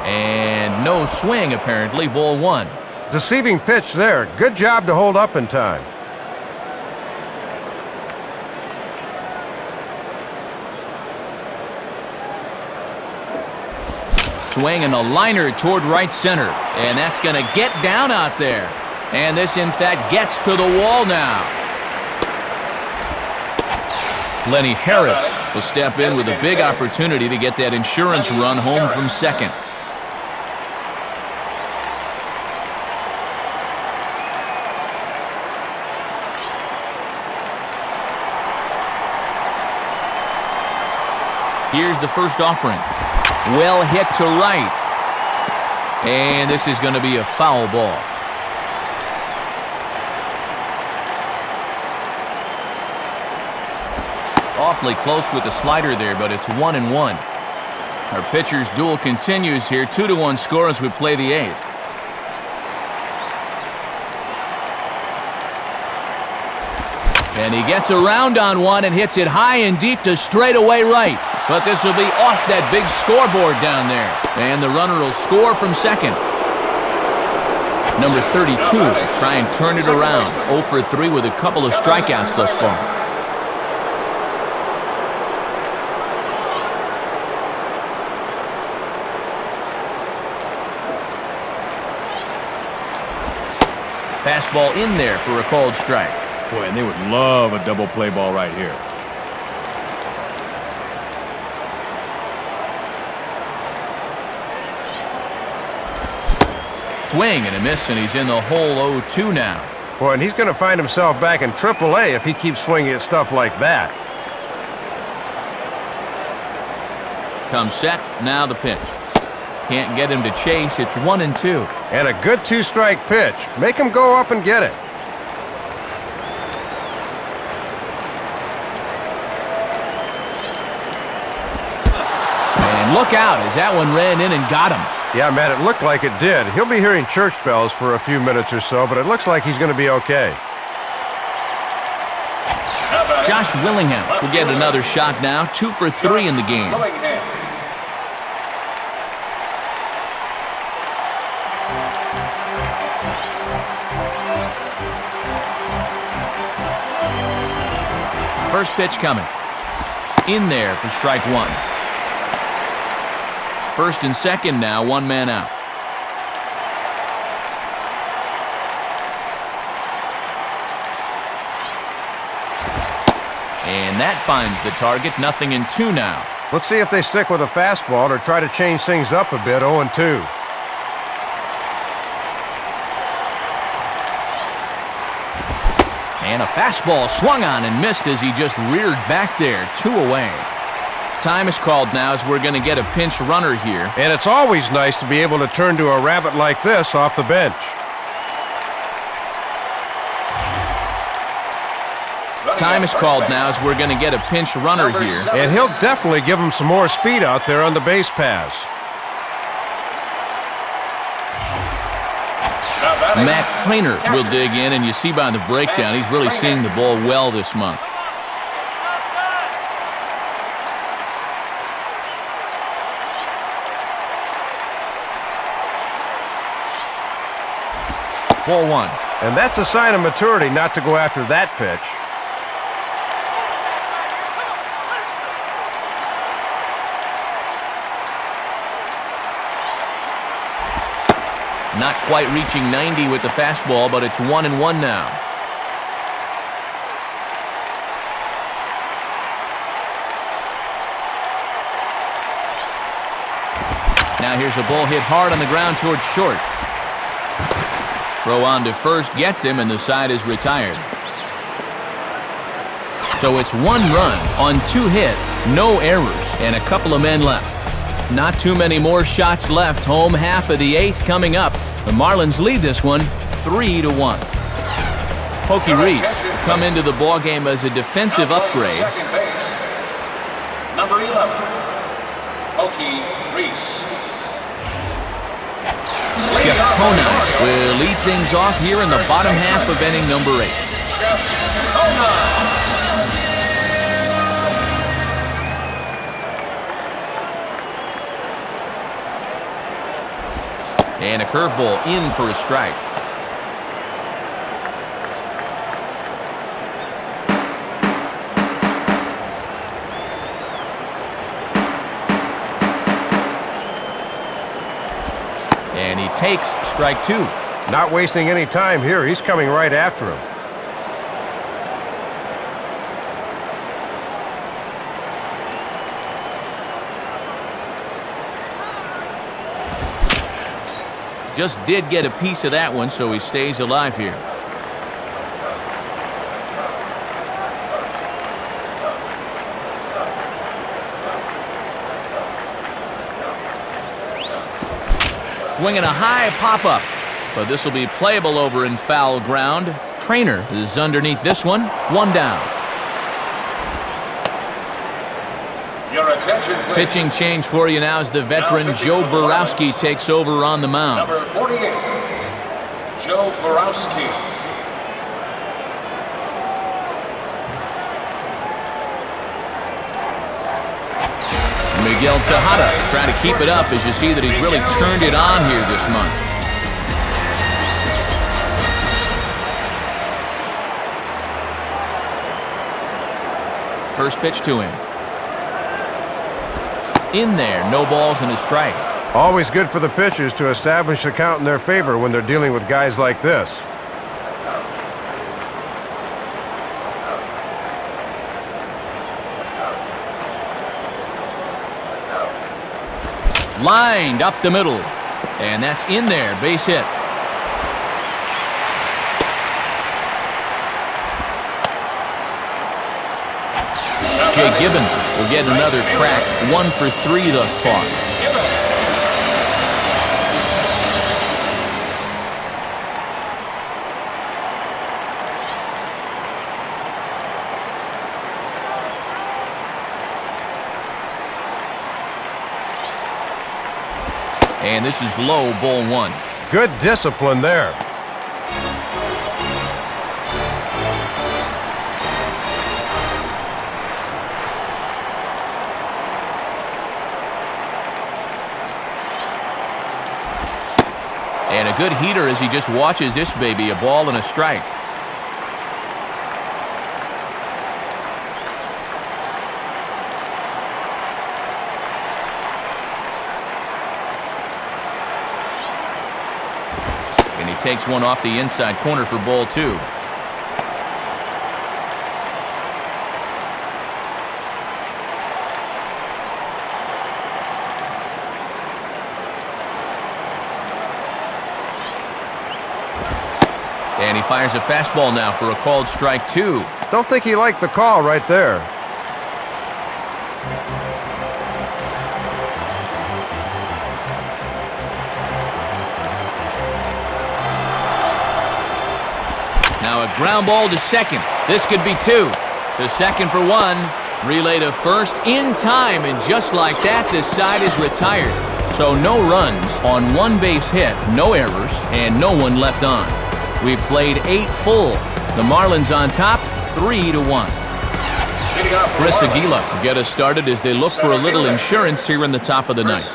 And no swing, apparently. Ball 1. Deceiving pitch there. Good job to hold up in time. Swing and a liner toward right center. And that's going to get down out there. And this, in fact, gets to the wall now. Lenny Harris will step in with a big opportunity to get that insurance run home from second. Here's the first offering. Well hit to right. And this is going to be a foul ball. Awfully close with the slider there, but it's 1-1. Our pitcher's duel continues here. 2-1 score as we play the 8th. And he gets around on one and hits it high and deep to straightaway right. But this will be off that big scoreboard down there. And the runner will score from second. Number 32 will try and turn it around. 0 for 3 with a couple of strikeouts thus far. Fastball in there for a called strike. Boy, and they would love a double play ball right here. Swing and a miss, and he's in the hole 0-2 now. Boy, and he's going to find himself back in AAA if he keeps swinging at stuff like that. Comes set, now the pitch. Can't get him to chase, it's 1-2. And a good two-strike pitch. Make him go up and get it. And look out as that one ran in and got him. Yeah, man, it looked like it did. He'll be hearing church bells for a few minutes or so, but it looks like he's going to be okay. Josh Willingham will get another shot now, 2 for 3 in the game. First pitch coming. In there for strike 1. First and second now, 1 man out. And that finds the target, 0-2 now. Let's see if they stick with a fastball or try to change things up a bit, 0-2. And a fastball swung on and missed as he just reared back there, 2 away. Time is called now as we're going to get a pinch runner here. And it's always nice to be able to turn to a rabbit like this off the bench. Time is called now as we're going to get a pinch runner here. And he'll definitely give him some more speed out there on the base paths. Matt Trainer will dig in, and you see by the breakdown, he's really seeing the ball well this month. Ball 1. And that's a sign of maturity not to go after that pitch. Not quite reaching 90 with the fastball, but it's 1-1 now. Now here's a ball hit hard on the ground towards short. Throw on to first gets him, and the side is retired. So it's 1 run on 2 hits, no errors, and a couple of men left. Not too many more shots left. Home half of the 8th coming up. The Marlins lead this one 3-1. Pokey Reese come into the ballgame as a defensive upgrade. Number 11, Pokey Reese. Jeff Conine will lead things off here in the bottom half of inning number 8. And a curveball in for a strike. And he takes strike 2. Not wasting any time here. He's coming right after him. Just did get a piece of that one, so he stays alive here. Swinging a high pop-up, but this will be playable over in foul ground. Trainer is underneath this one. 1 down. Your attention, please. Pitching change for you now as the veteran Joe Borowski takes over on the mound. Number 48, Joe Borowski. Miguel Tejada trying to keep it up as you see that he's really turned it on here this month. First pitch to him. In there, no balls and a strike. Always good for the pitchers to establish a count in their favor when they're dealing with guys like this. Lined up the middle. And that's in there. Base hit. Jay Gibbons will get another crack. 1 for 3 thus far. And this is low, ball 1. Good discipline there. And a good heater as he just watches this baby, a ball and a strike. And he takes one off the inside corner for ball 2. And he fires a fastball now for a called strike 2. Don't think he liked the call right there. Now a ground ball to second. This could be 2. To second for 1. Relay to first in time, and just like that, this side is retired. So no runs on 1 base hit, no errors, and no one left on. We've played 8 full. The Marlins on top, 3-1. Chris Aguila get us started as they look for a little insurance here in the top of the ninth.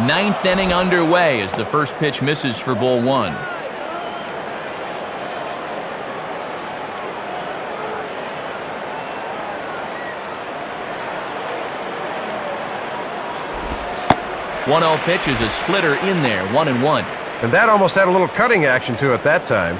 Ninth inning underway as the first pitch misses for ball 1. One-0 pitch is a splitter in there, 1-1. And that almost had a little cutting action to it that time.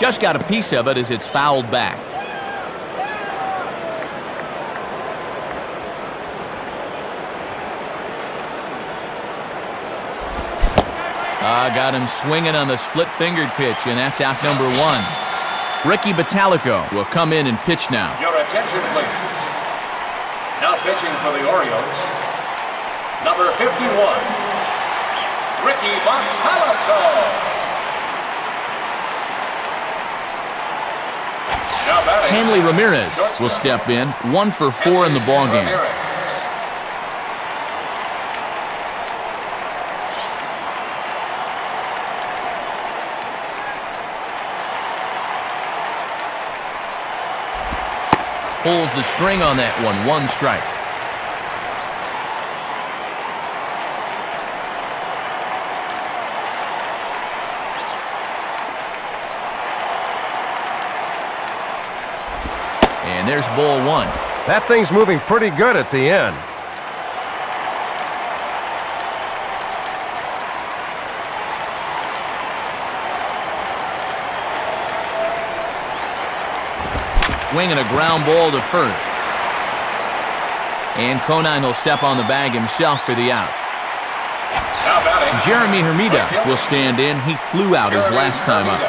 Just got a piece of it as it's fouled back. Got him swinging on the split-fingered pitch, and that's out number 1. Ricky Batalico will come in and pitch now. Your attention, please. Now pitching for the Orioles, number 51, Ricky Batalico. Now batting, Hanley Ramirez will step in, 1 for 4 in the ballgame. Pulls the string on that one, 1 strike. And there's ball 1. That thing's moving pretty good at the end. Swinging a ground ball to first. And Conine will step on the bag himself for the out. Jeremy Hermida will stand in. He flew out his last time up.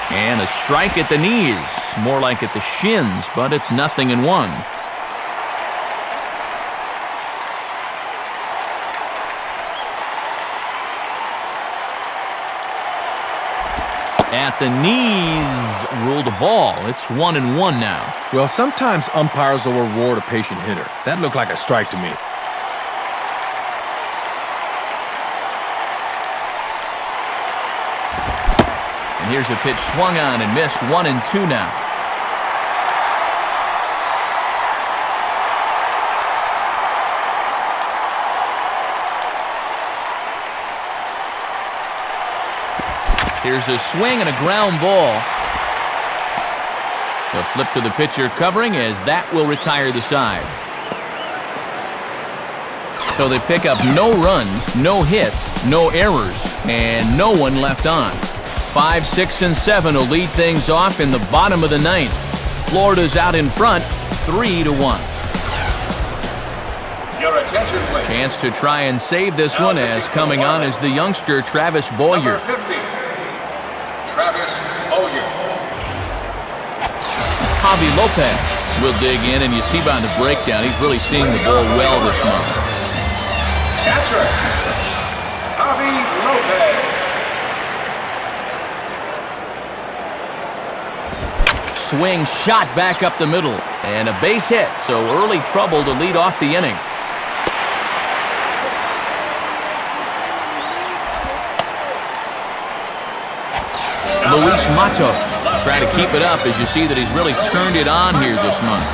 And a strike at the knees, more like at the shins, but it's 0-1. At the knees, ruled a ball. It's 1-1 now. Well, sometimes umpires will reward a patient hitter. That looked like a strike to me. And here's a pitch swung on and missed, 1-2 now. Here's a swing and a ground ball. A flip to the pitcher covering as that will retire the side. So they pick up no runs, no hits, no errors, and no one left on. 5, 6, and 7 will lead things off in the bottom of the ninth. Florida's out in front, 3-1. Your attention, please. Chance to try and save this one as coming on is the youngster Travis Boyer. Number 50, Travis Boyer. Javi Lopez will dig in, and you see by the breakdown, he's really seeing the ball well this month. Catcher, Javi Lopez. Swing shot back up the middle, and a base hit, so early trouble to lead off the inning. Luis Matos trying to keep it up as you see that he's really turned it on here this month.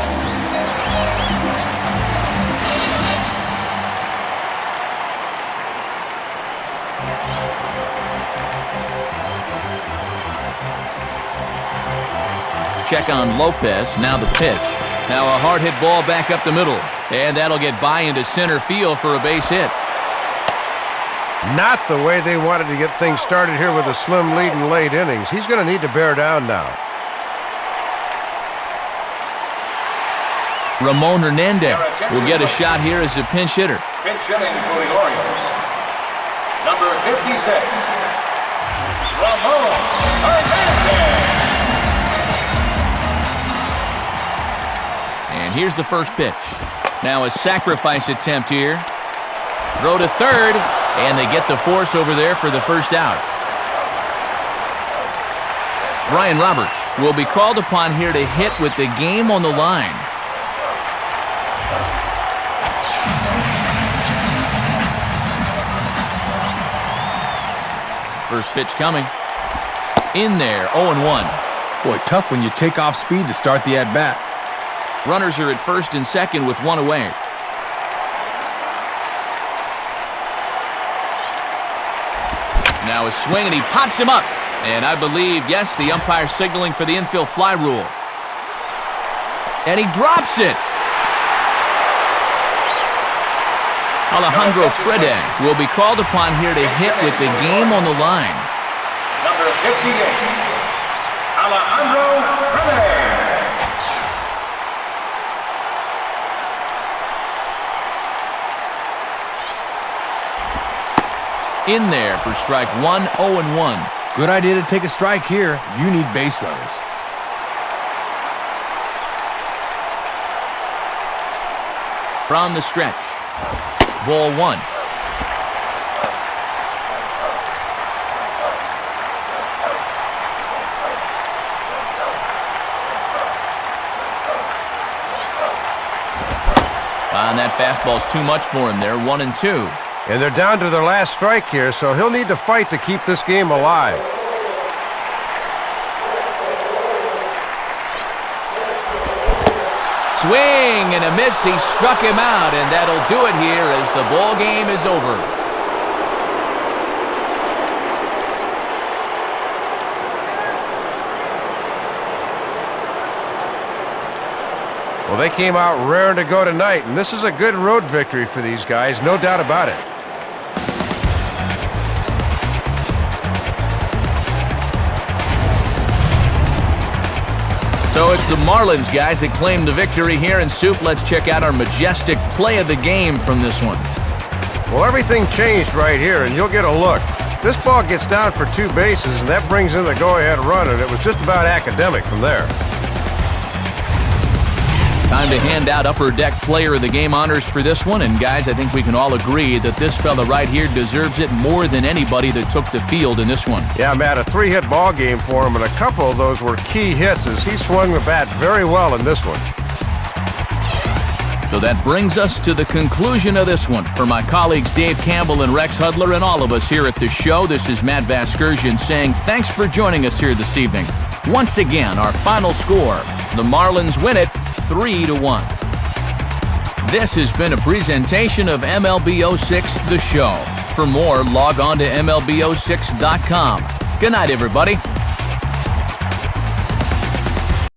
Check on Lopez, now the pitch. Now a hard hit ball back up the middle, and that'll get by into center field for a base hit. Not the way they wanted to get things started here with a slim lead in late innings. He's going to need to bear down now. Ramon Hernandez will get a shot here as a pinch hitter. Pinch hitting for the Orioles. Number 56, Ramon Hernandez. And here's the first pitch. Now a sacrifice attempt here. Throw to third, and they get the force over there for the first out. Brian Roberts will be called upon here to hit with the game on the line. First pitch coming. In there, 0-1. Boy, tough when you take off speed to start the at-bat. Runners are at first and second with one away. Now a swing, and he pops him up. And I believe, yes, the umpire signaling for the infield fly rule. And he drops it. Alejandro Frede will be called upon here to hit with the game on the line. Number 58, Alejandro Frede. In there for strike one, 0-1. Good idea to take a strike here. You need base runners. From the stretch, ball one. And that fastball's too much for him there, 1-2. And they're down to their last strike here, so he'll need to fight to keep this game alive. Swing and a miss. He struck him out, and that'll do it here as the ball game is over. Well, they came out raring to go tonight, and this is a good road victory for these guys, no doubt about it. So it's the Marlins guys that claim the victory here in Soup. Let's check out our majestic play of the game from this one. Well, everything changed right here, and you'll get a look. This ball gets down for 2 bases, and that brings in the go-ahead run, and it was just about academic from there. Time to hand out Upper Deck Player of the Game honors for this one. And guys, I think we can all agree that this fella right here deserves it more than anybody that took the field in this one. Yeah, Matt, a 3-hit ball game for him, and a couple of those were key hits as he swung the bat very well in this one. So that brings us to the conclusion of this one. For my colleagues Dave Campbell and Rex Hudler and all of us here at the show, this is Matt Vasgersian saying thanks for joining us here this evening. Once again, our final score, the Marlins win it 3-1. This has been a presentation of MLB 06 The Show. For more, log on to MLB06.com. Good night, everybody.